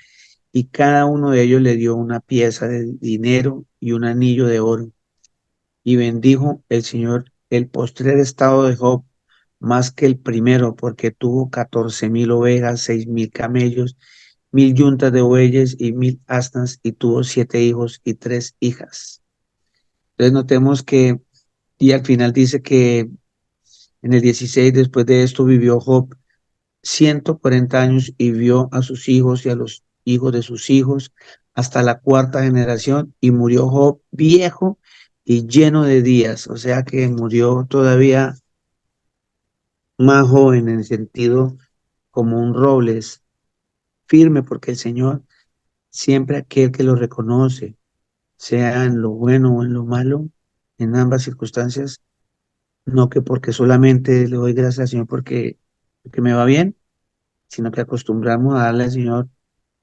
Y cada uno de ellos le dio una pieza de dinero y un anillo de oro. Y bendijo el Señor el postrer estado de Job más que el primero, porque tuvo 14,000 ovejas, 6,000 camellos, 1,000 yuntas de bueyes y 1,000 asnas, y tuvo 7 hijos y 3 hijas. Entonces notemos que, y al final dice que en el 16, después de esto vivió Job 140 años y vio a sus hijos y a los hijos de sus hijos hasta la 4ª generación, y murió Job viejo y lleno de días, o sea que murió todavía más joven en el sentido como un roble, firme, porque el Señor siempre aquel que lo reconoce, sea en lo bueno o en lo malo, en ambas circunstancias, no que porque solamente le doy gracias al Señor porque me va bien, sino que acostumbramos a darle al Señor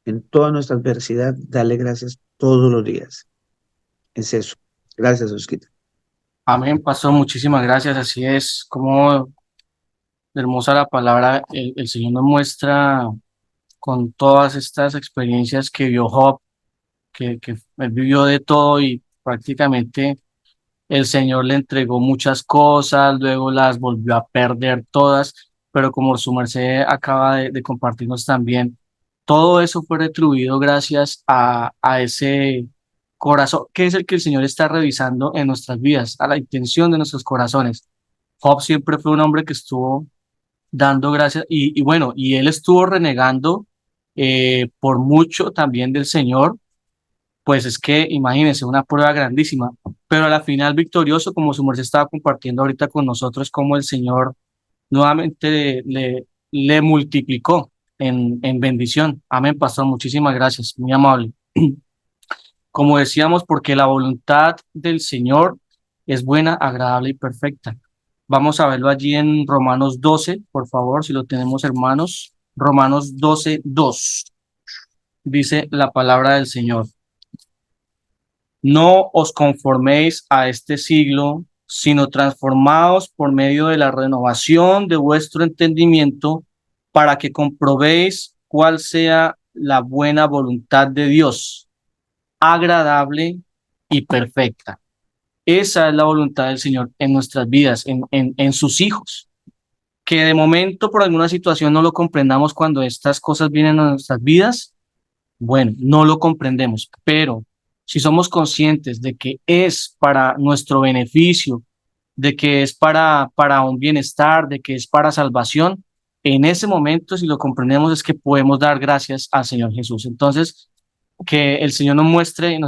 en toda nuestra adversidad, darle gracias todos los días. Es eso. Gracias, Osquita. Amén, pastor, muchísimas gracias. Así es, como hermosa la palabra, el Señor nos muestra con todas estas experiencias que vio Job, que él vivió de todo y prácticamente el Señor le entregó muchas cosas, luego las volvió a perder todas, pero como su merced acaba de compartirnos también, todo eso fue retribuido gracias a ese corazón, que es el que el Señor está revisando en nuestras vidas, a la intención de nuestros corazones. Job siempre fue un hombre que estuvo dando gracias y bueno, y él estuvo renegando por mucho también del Señor, pues es que imagínense, una prueba grandísima, pero a la final victorioso, como su merced estaba compartiendo ahorita con nosotros, como el Señor nuevamente le multiplicó en bendición. Amén, pastor, muchísimas gracias, muy amable. Como decíamos, porque la voluntad del Señor es buena, agradable y perfecta. Vamos a verlo allí en Romanos 12, por favor, si lo tenemos, hermanos. Romanos 12:2. Dice la palabra del Señor. No os conforméis a este siglo, sino transformaos por medio de la renovación de vuestro entendimiento, para que comprobéis cuál sea la buena voluntad de Dios, agradable y perfecta. Esa es la voluntad del Señor en nuestras vidas, en sus hijos. Que de momento por alguna situación no lo comprendamos cuando estas cosas vienen a nuestras vidas, bueno, no lo comprendemos, pero si somos conscientes de que es para nuestro beneficio, de que es para un bienestar, de que es para salvación, en ese momento, si lo comprendemos, es que podemos dar gracias al Señor Jesús. Entonces, que el Señor nos muestre y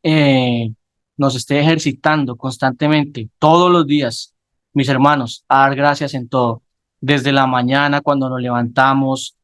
eh, nos esté ejercitando constantemente, todos los días, mis hermanos, a dar gracias en todo, desde la mañana cuando nos levantamos,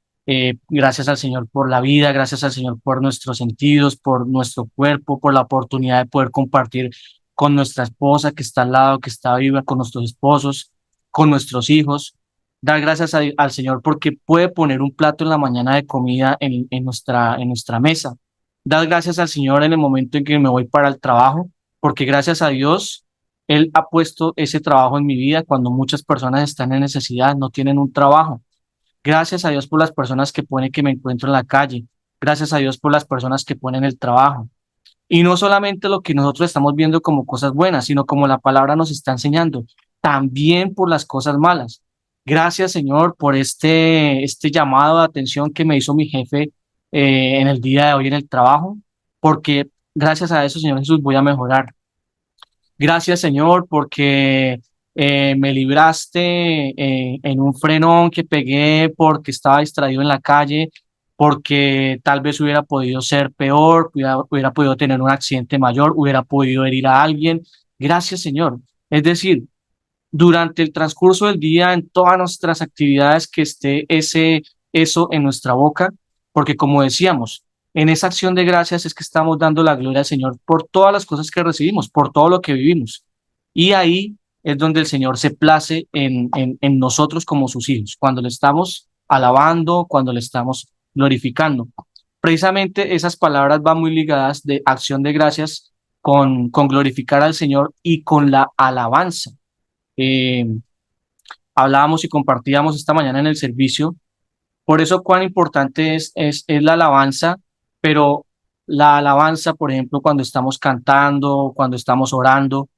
gracias al Señor por la vida, gracias al Señor por nuestros sentidos, por nuestro cuerpo, por la oportunidad de poder compartir con nuestra esposa que está al lado, que está viva, con nuestros esposos, con nuestros hijos. Dar gracias al Señor porque puede poner un plato en la mañana de comida en nuestra mesa. Dar gracias al Señor en el momento en que me voy para el trabajo, porque gracias a Dios, Él ha puesto ese trabajo en mi vida cuando muchas personas están en necesidad, no tienen un trabajo. Gracias a Dios por las personas que pone que me encuentro en la calle. Gracias a Dios por las personas que ponen el trabajo. Y no solamente lo que nosotros estamos viendo como cosas buenas, sino como la palabra nos está enseñando, también por las cosas malas. Gracias, Señor, por este llamado de atención que me hizo mi jefe en el día de hoy en el trabajo, porque gracias a eso, Señor Jesús, voy a mejorar. Gracias, Señor, porque me libraste en un frenón que pegué porque estaba distraído en la calle, porque tal vez hubiera podido ser peor, hubiera podido tener un accidente mayor, hubiera podido herir a alguien. Gracias, Señor. Es decir, durante el transcurso del día, en todas nuestras actividades, que esté eso en nuestra boca, porque como decíamos, en esa acción de gracias es que estamos dando la gloria al Señor por todas las cosas que recibimos, por todo lo que vivimos. Y ahí es donde el Señor se place en nosotros como sus hijos, cuando le estamos alabando, cuando le estamos glorificando. Precisamente esas palabras van muy ligadas de acción de gracias con glorificar al Señor y con la alabanza. Eh, Hablábamos y compartíamos esta mañana en el servicio. Por eso cuán importante es la alabanza, pero la alabanza, por ejemplo, cuando estamos cantando, cuando estamos orando,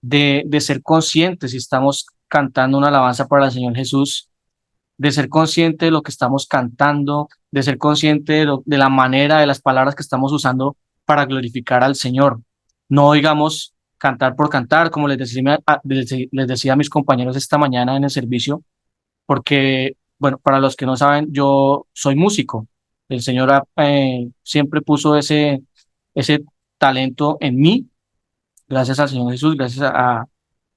de ser conscientes si estamos cantando una alabanza para el Señor Jesús, de ser consciente de lo que estamos cantando, de ser consciente de la manera, de las palabras que estamos usando para glorificar al Señor. No digamos cantar por cantar, como les decía a mis compañeros esta mañana en el servicio, porque, bueno, para los que no saben, yo soy músico. El Señor siempre puso ese talento en mí, gracias al Señor Jesús, gracias a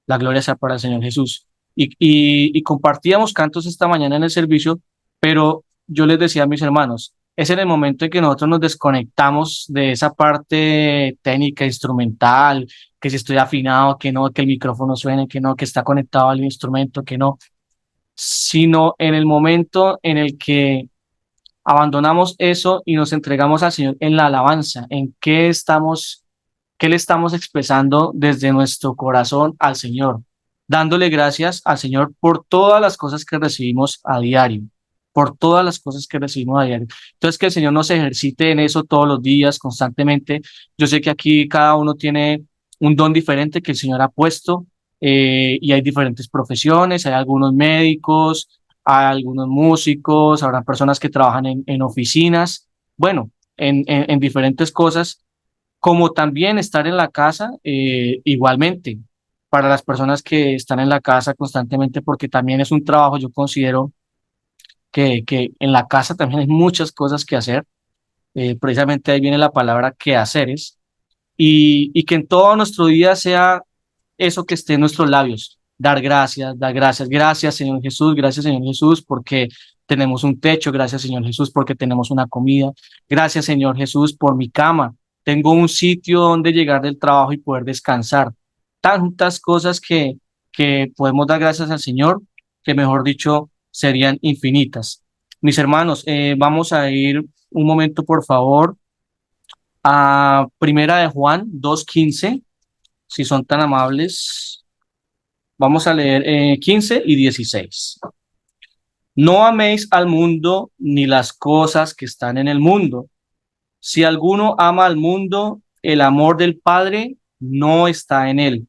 la gloria sea para el Señor Jesús. Y compartíamos cantos esta mañana en el servicio, pero yo les decía a mis hermanos, es en el momento en que nosotros nos desconectamos de esa parte técnica, instrumental, que si estoy afinado, que no, que el micrófono suene, que no, que está conectado al instrumento, que no, sino en el momento en el que abandonamos eso y nos entregamos al Señor en la alabanza, en qué le estamos expresando desde nuestro corazón al Señor, dándole gracias al Señor por todas las cosas que recibimos a diario, por todas las cosas que recibimos a diario. Entonces, que el Señor nos ejercite en eso todos los días, constantemente. Yo sé que aquí cada uno tiene un don diferente que el Señor ha puesto, y hay diferentes profesiones, hay algunos médicos, hay algunos músicos, habrá personas que trabajan en oficinas, bueno, en diferentes cosas, como también estar en la casa, igualmente, para las personas que están en la casa constantemente, porque también es un trabajo, yo considero que en la casa también hay muchas cosas que hacer, precisamente ahí viene la palabra quehaceres, y que en todo nuestro día sea eso que esté en nuestros labios, dar gracias, gracias Señor Jesús, porque tenemos un techo, gracias Señor Jesús, porque tenemos una comida, gracias Señor Jesús por mi cama, tengo un sitio donde llegar del trabajo y poder descansar. Tantas cosas que podemos dar gracias al Señor, que mejor dicho, serían infinitas. Mis hermanos, vamos a ir un momento, por favor, a Primera de Juan 2:15, si son tan amables. Vamos a leer 15 y 16. No améis al mundo ni las cosas que están en el mundo. Si alguno ama al mundo, el amor del Padre no está en Él.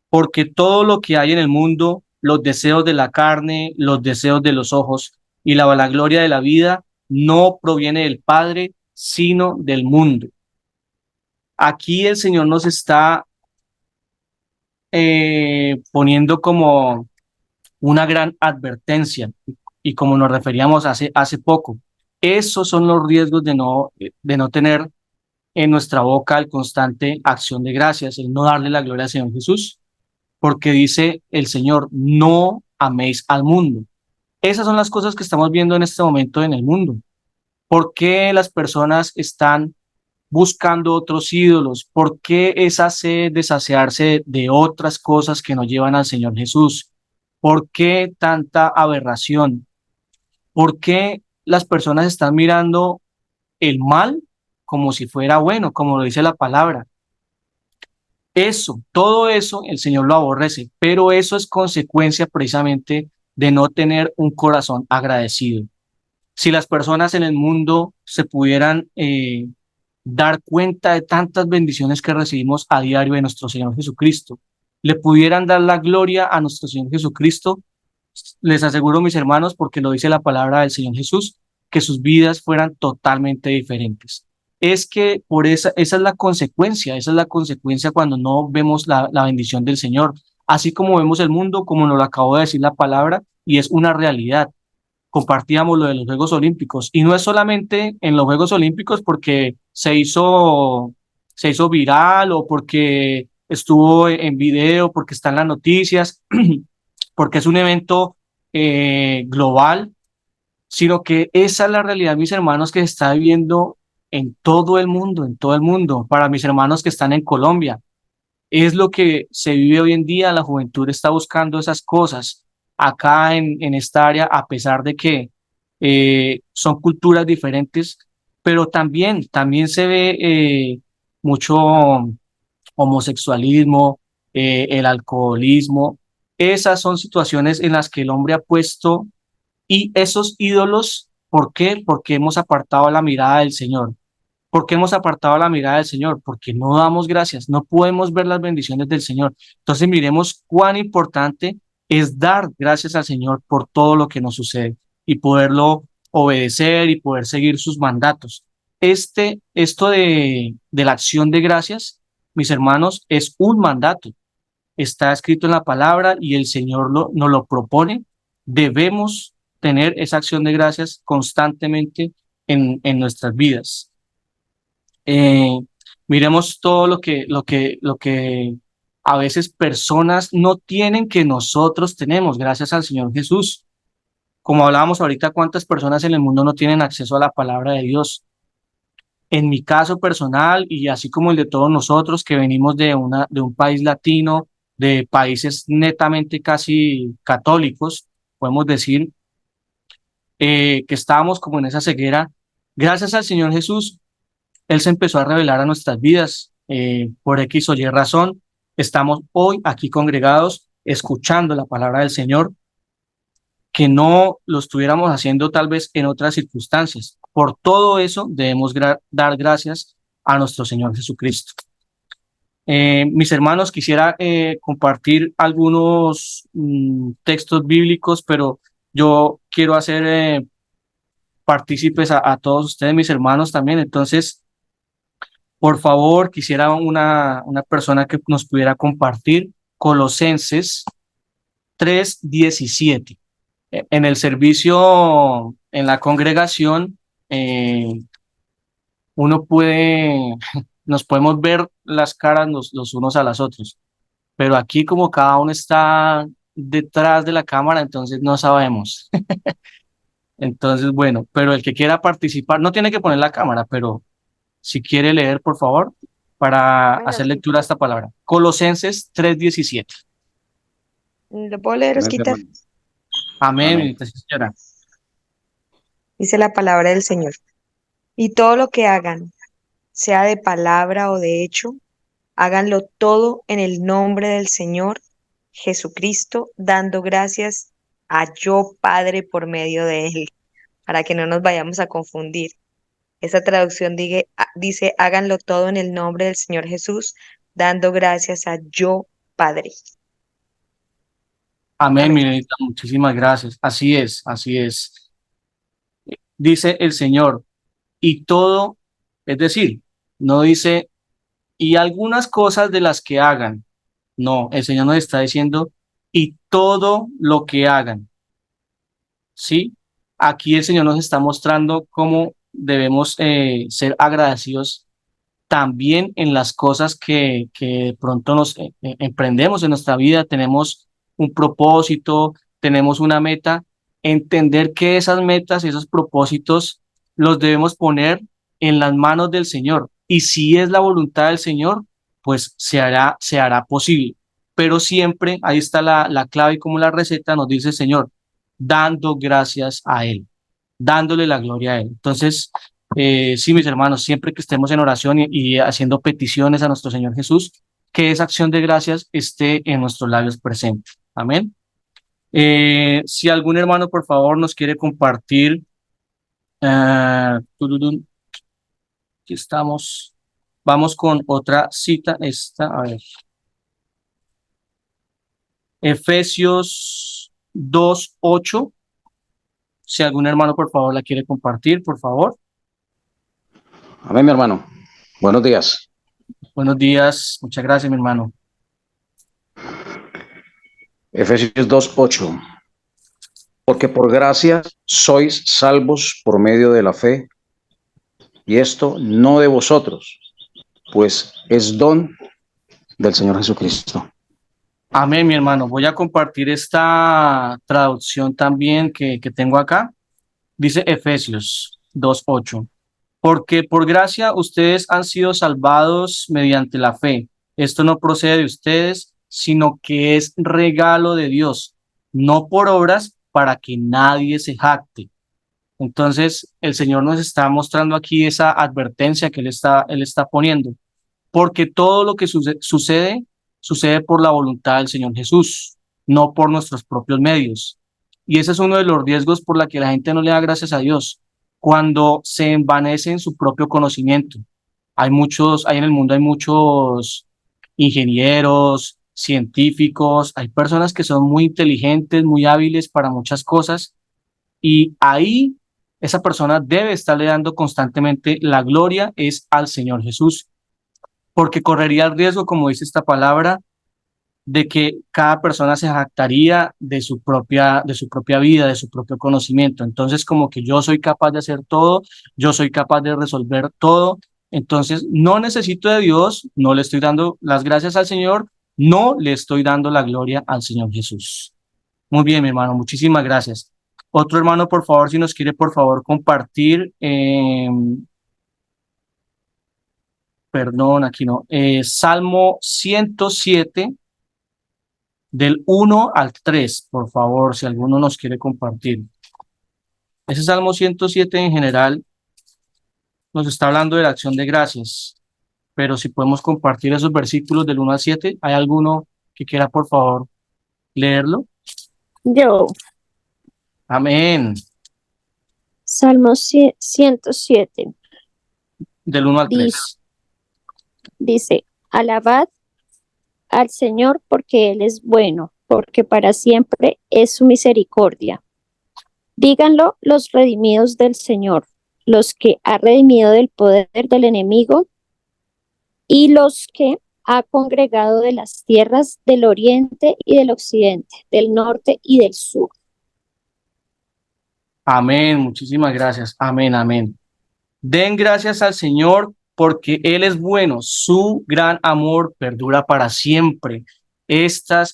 Porque todo lo que hay en el mundo, los deseos de la carne, los deseos de los ojos y la vanagloria de la vida, no proviene del Padre, sino del mundo. Aquí el Señor nos está poniendo como una gran advertencia y como nos referíamos hace poco, esos son los riesgos de no tener en nuestra boca el constante acción de gracias, el no darle la gloria al Señor Jesús, porque dice el Señor, no améis al mundo. Esas son las cosas que estamos viendo en este momento en el mundo. ¿Por qué las personas están buscando otros ídolos? ¿Por qué esa sed de saciarse de otras cosas que nos llevan al Señor Jesús? ¿Por qué tanta aberración? ¿Por qué las personas están mirando el mal como si fuera bueno, como lo dice la palabra? Eso, todo eso, el Señor lo aborrece, pero eso es consecuencia precisamente de no tener un corazón agradecido. Si las personas en el mundo se pudieran dar cuenta de tantas bendiciones que recibimos a diario de nuestro Señor Jesucristo, le pudieran dar la gloria a nuestro Señor Jesucristo, les aseguro, mis hermanos, porque lo dice la palabra del Señor Jesús, que sus vidas fueran totalmente diferentes. Es que por esa es la consecuencia cuando no vemos la bendición del Señor, así como vemos el mundo, como nos lo acabó de decir la palabra, y es una realidad. Compartíamos lo de los Juegos Olímpicos, y no es solamente en los Juegos Olímpicos porque se hizo viral o porque estuvo en video, porque está en las noticias, porque es un evento global, sino que esa es la realidad, mis hermanos, que se está viviendo en todo el mundo, en todo el mundo. Para mis hermanos que están en Colombia, es lo que se vive hoy en día. La juventud está buscando esas cosas acá en esta área, a pesar de que son culturas diferentes, pero también se ve mucho homosexualismo, el alcoholismo. Esas son situaciones en las que el hombre ha puesto y esos ídolos. ¿Por qué? Porque hemos apartado la mirada del Señor. ¿Por qué hemos apartado la mirada del Señor? Porque no damos gracias, no podemos ver las bendiciones del Señor. Entonces miremos cuán importante es dar gracias al Señor por todo lo que nos sucede y poderlo obedecer y poder seguir sus mandatos. Esto de la acción de gracias, mis hermanos, es un mandato. Está escrito en la palabra y el Señor nos lo propone. Debemos tener esa acción de gracias constantemente en nuestras vidas. Eh, Miremos todo lo que a veces personas no tienen que nosotros tenemos, gracias al Señor Jesús. Como hablábamos ahorita, cuántas personas en el mundo no tienen acceso a la palabra de Dios. En mi caso personal, y así como el de todos nosotros que venimos de un país latino, de países netamente casi católicos, podemos decir que estábamos como en esa ceguera. Gracias al Señor Jesús, Él se empezó a revelar a nuestras vidas por X o Y razón. Estamos hoy aquí congregados, escuchando la palabra del Señor, que no lo estuviéramos haciendo tal vez en otras circunstancias. Por todo eso debemos dar gracias a nuestro Señor Jesucristo. Mis hermanos, quisiera compartir algunos textos bíblicos, pero yo quiero hacer partícipes a todos ustedes, mis hermanos, también. Entonces, por favor, quisiera una persona que nos pudiera compartir Colosenses 3:17. En el servicio, en la congregación, uno puede, nos podemos ver las caras los unos a los otros, pero aquí como cada uno está detrás de la cámara, entonces no sabemos. Entonces, bueno, pero el que quiera participar, no tiene que poner la cámara, pero si quiere leer, por favor, para Bueno, hacer sí. lectura a esta palabra. Colosenses 3:17. ¿Lo puedo leer, Gracias, Osquita? hermano. Amén, Amén. bendita sea, señora. Dice la palabra del Señor. Y todo lo que hagan, sea de palabra o de hecho, háganlo todo en el nombre del Señor Jesucristo, dando gracias a yo Padre por medio de Él, para que no nos vayamos a confundir. Esa traducción dice, háganlo todo en el nombre del Señor Jesús, dando gracias a yo Padre. Amén, Amén. mi Nenita, muchísimas gracias. Así es, así es. Dice el Señor, y todo, es decir, no dice, y algunas cosas de las que hagan. No, el Señor nos está diciendo, y todo lo que hagan. ¿Sí? Aquí el Señor nos está mostrando cómo debemos ser agradecidos también en las cosas que de pronto nos emprendemos en nuestra vida. Tenemos un propósito, tenemos una meta, entender que esas metas, esos propósitos los debemos poner en las manos del Señor. Y si es la voluntad del Señor, pues se hará posible. Pero siempre, ahí está la clave y como la receta nos dice el Señor, dando gracias a Él, dándole la gloria a Él. Entonces, sí, mis hermanos, siempre que estemos en oración y haciendo peticiones a nuestro Señor Jesús, que esa acción de gracias esté en nuestros labios presente. Amén. Si algún hermano, por favor, nos quiere compartir, tururún, aquí estamos. Vamos con otra cita. Esta, a ver. Efesios 2:8. Si algún hermano, por favor, la quiere compartir, por favor. Amén, mi hermano. Buenos días. Buenos días. Muchas gracias, mi hermano. Efesios 2:8. Porque por gracia sois salvos por medio de la fe, y esto no de vosotros, pues es don del Señor Jesucristo. Amén, mi hermano. Voy a compartir esta traducción también que tengo acá. Dice Efesios 2:8. Porque por gracia ustedes han sido salvados mediante la fe. Esto no procede de ustedes, sino que es regalo de Dios, no por obras para que nadie se jacte. Entonces, el Señor nos está mostrando aquí esa advertencia que Él está poniendo, porque todo lo que sucede por la voluntad del Señor Jesús, no por nuestros propios medios. Y ese es uno de los riesgos por la que la gente no le da gracias a Dios, cuando se envanece en su propio conocimiento. Hay en el mundo hay muchos ingenieros, científicos, hay personas que son muy inteligentes, muy hábiles para muchas cosas, y ahí esa persona debe estarle dando constantemente la gloria es al Señor Jesús, porque correría el riesgo, como dice esta palabra, de que cada persona se jactaría de su propia vida, de su propio conocimiento. Entonces, como que yo soy capaz de hacer todo, yo soy capaz de resolver todo. Entonces, no necesito de Dios, no le estoy dando las gracias al Señor, no le estoy dando la gloria al Señor Jesús. Muy bien, mi hermano, muchísimas gracias. Otro hermano, por favor, si nos quiere, por favor, compartir. Perdón, aquí no. Salmo 107, del 1 al 3, por favor, si alguno nos quiere compartir. Ese Salmo 107 en general nos está hablando de la acción de gracias, pero si podemos compartir esos versículos del 1 al 7, ¿hay alguno que quiera, por favor, leerlo? Yo, Amén. Salmo 107, Del 1 al 3. dice, alabad al Señor porque Él es bueno, porque para siempre es su misericordia. Díganlo los redimidos del Señor, los que ha redimido del poder del enemigo y los que ha congregado de las tierras del oriente y del occidente, del norte y del sur. Amén, muchísimas gracias. Amén, amén. Den gracias al Señor porque Él es bueno, su gran amor perdura para siempre.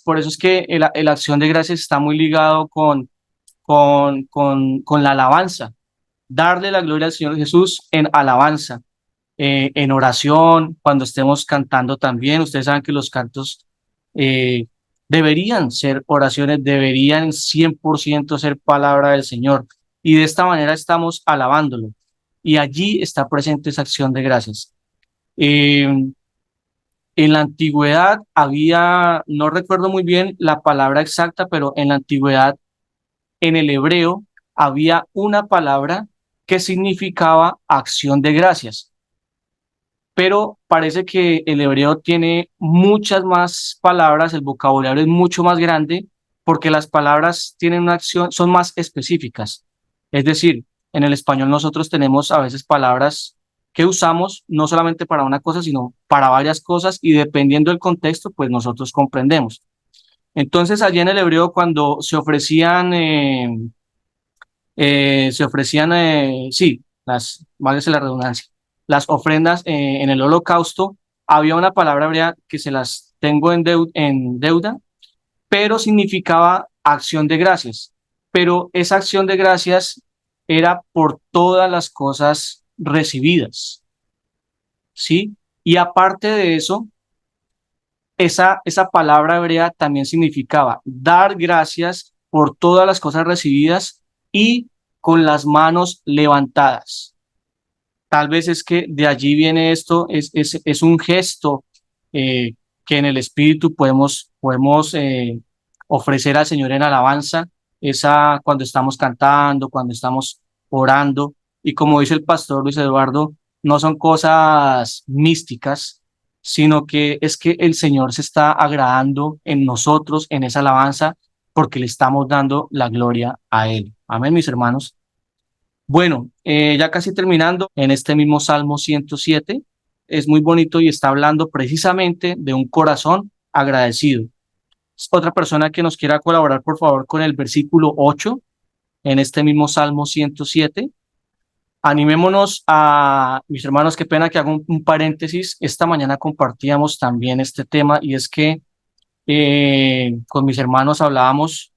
Por eso es que la acción de gracias está muy ligado con la alabanza. Darle la gloria al Señor Jesús en alabanza, en oración, cuando estemos cantando también. Ustedes saben que los cantos eh, deberían ser oraciones, deberían 100% ser palabra del Señor. Y de esta manera estamos alabándolo. Y allí está presente esa acción de gracias. En la antigüedad había, no recuerdo muy bien la palabra exacta, pero en la antigüedad, en el hebreo, había una palabra que significaba acción de gracias. pero parece que el hebreo tiene muchas más palabras, el vocabulario es mucho más grande porque las palabras tienen una acción, son más específicas. Es decir, en el español nosotros tenemos a veces palabras que usamos no solamente para una cosa, sino para varias cosas y dependiendo del contexto, pues nosotros comprendemos. Entonces, allí en el hebreo, cuando sí, válgase la redundancia, las ofrendas en el holocausto, había una palabra hebrea que se las tengo en deuda, pero significaba acción de gracias. Pero esa acción de gracias era por todas las cosas recibidas, ¿sí? Y aparte de eso, esa palabra hebrea también significaba dar gracias por todas las cosas recibidas y con las manos levantadas. Tal vez es que de allí viene esto, es un gesto que en el espíritu podemos ofrecer al Señor en alabanza, esa cuando estamos cantando, cuando estamos orando, y como dice el pastor Luis Eduardo, no son cosas místicas, sino que es que el Señor se está agradando en nosotros, en esa alabanza, porque le estamos dando la gloria a Él. Amén, mis hermanos. Bueno, ya casi terminando, en este mismo Salmo 107, es muy bonito y está hablando precisamente de un corazón agradecido. Otra persona que nos quiera colaborar, por favor, con el versículo 8, en este mismo Salmo 107. Animémonos a, mis hermanos, qué pena que haga un paréntesis. Esta mañana compartíamos también este tema y es que con mis hermanos hablábamos.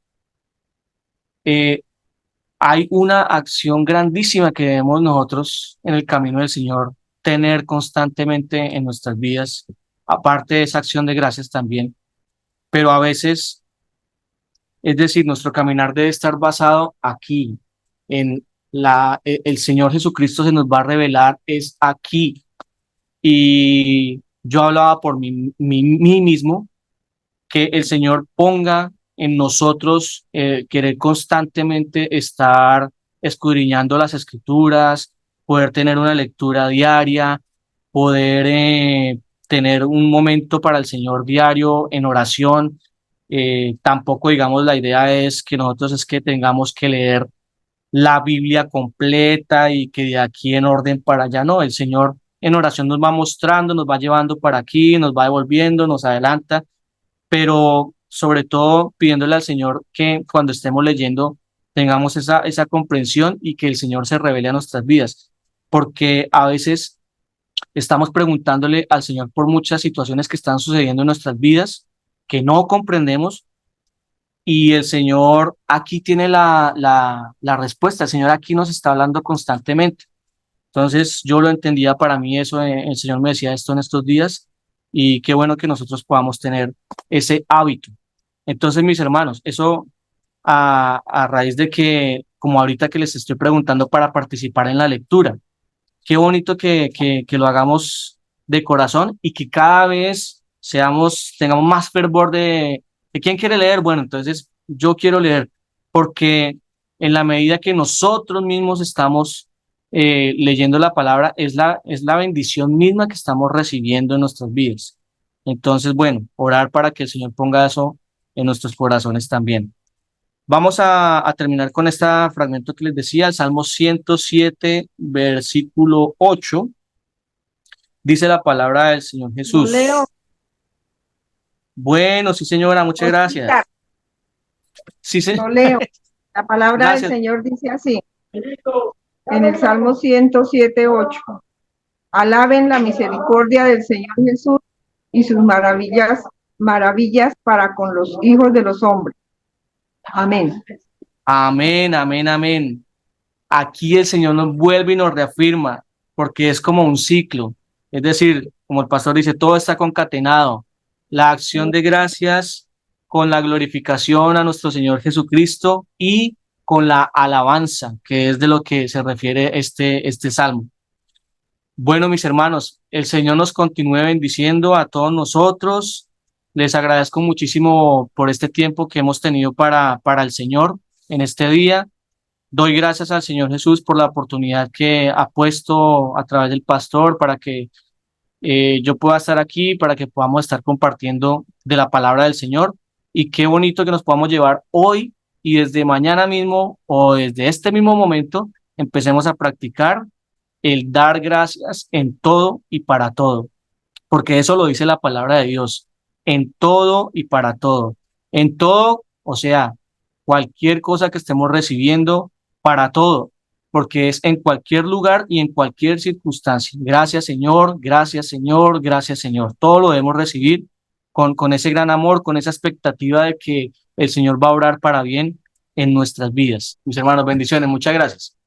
eh, Hay una acción grandísima que debemos nosotros en el camino del Señor tener constantemente en nuestras vidas, aparte de esa acción de gracias también, pero a veces, es decir, nuestro caminar debe estar basado aquí, en el Señor Jesucristo se nos va a revelar, es aquí. Y yo hablaba por mí mismo, que el Señor ponga en nosotros querer constantemente estar escudriñando las escrituras, poder tener una lectura diaria, poder tener un momento para el Señor diario en oración. Tampoco, digamos, la idea es que nosotros es que tengamos que leer la Biblia completa y que de aquí en orden para allá, no, el Señor en oración nos va mostrando, nos va llevando para aquí, nos va devolviendo, nos adelanta, pero sobre todo pidiéndole al Señor que cuando estemos leyendo tengamos esa comprensión y que el Señor se revele a nuestras vidas, porque a veces estamos preguntándole al Señor por muchas situaciones que están sucediendo en nuestras vidas que no comprendemos y el Señor aquí tiene la respuesta, el Señor aquí nos está hablando constantemente. Entonces yo lo entendía para mí eso, el Señor me decía esto en estos días y qué bueno que nosotros podamos tener ese hábito. Entonces, mis hermanos, eso a raíz de que, como ahorita que les estoy preguntando para participar en la lectura, qué bonito que lo hagamos de corazón y que cada vez tengamos más fervor de quién quiere leer. Bueno, entonces yo quiero leer, porque en la medida que nosotros mismos estamos leyendo la palabra, es la bendición misma que estamos recibiendo en nuestras vidas. Entonces, bueno, orar para que el Señor ponga eso en nuestros corazones también. Vamos a terminar con este fragmento que les decía, el Salmo 107, versículo 8. Dice la palabra del Señor Jesús. Leo, Bueno, sí, señora, muchas gracias. Oscar, Sí, lo leo. La palabra del Gracias. Señor dice así, en el Salmo 107:8. Alaben la misericordia del Señor Jesús y sus maravillas para con los hijos de los hombres. Amén. Amén, amén, amén. Aquí el Señor nos vuelve y nos reafirma, porque es como un ciclo. Es decir, como el pastor dice, todo está concatenado. La acción de gracias con la glorificación a nuestro Señor Jesucristo y con la alabanza, que es de lo que se refiere este salmo. Bueno, mis hermanos, el Señor nos continúe bendiciendo a todos nosotros. Les agradezco muchísimo por este tiempo que hemos tenido para el Señor en este día. Doy gracias al Señor Jesús por la oportunidad que ha puesto a través del pastor para que yo pueda estar aquí, para que podamos estar compartiendo de la palabra del Señor. Y qué bonito que nos podamos llevar hoy y desde mañana mismo o desde este mismo momento empecemos a practicar el dar gracias en todo y para todo, porque eso lo dice la palabra de Dios, en todo y para todo. En todo, o sea, cualquier cosa que estemos recibiendo, para todo, porque es en cualquier lugar y en cualquier circunstancia. Gracias, Señor, gracias, Señor, gracias, Señor. Todo lo debemos recibir con ese gran amor, con esa expectativa de que el Señor va a obrar para bien en nuestras vidas. Mis hermanos, bendiciones, muchas gracias.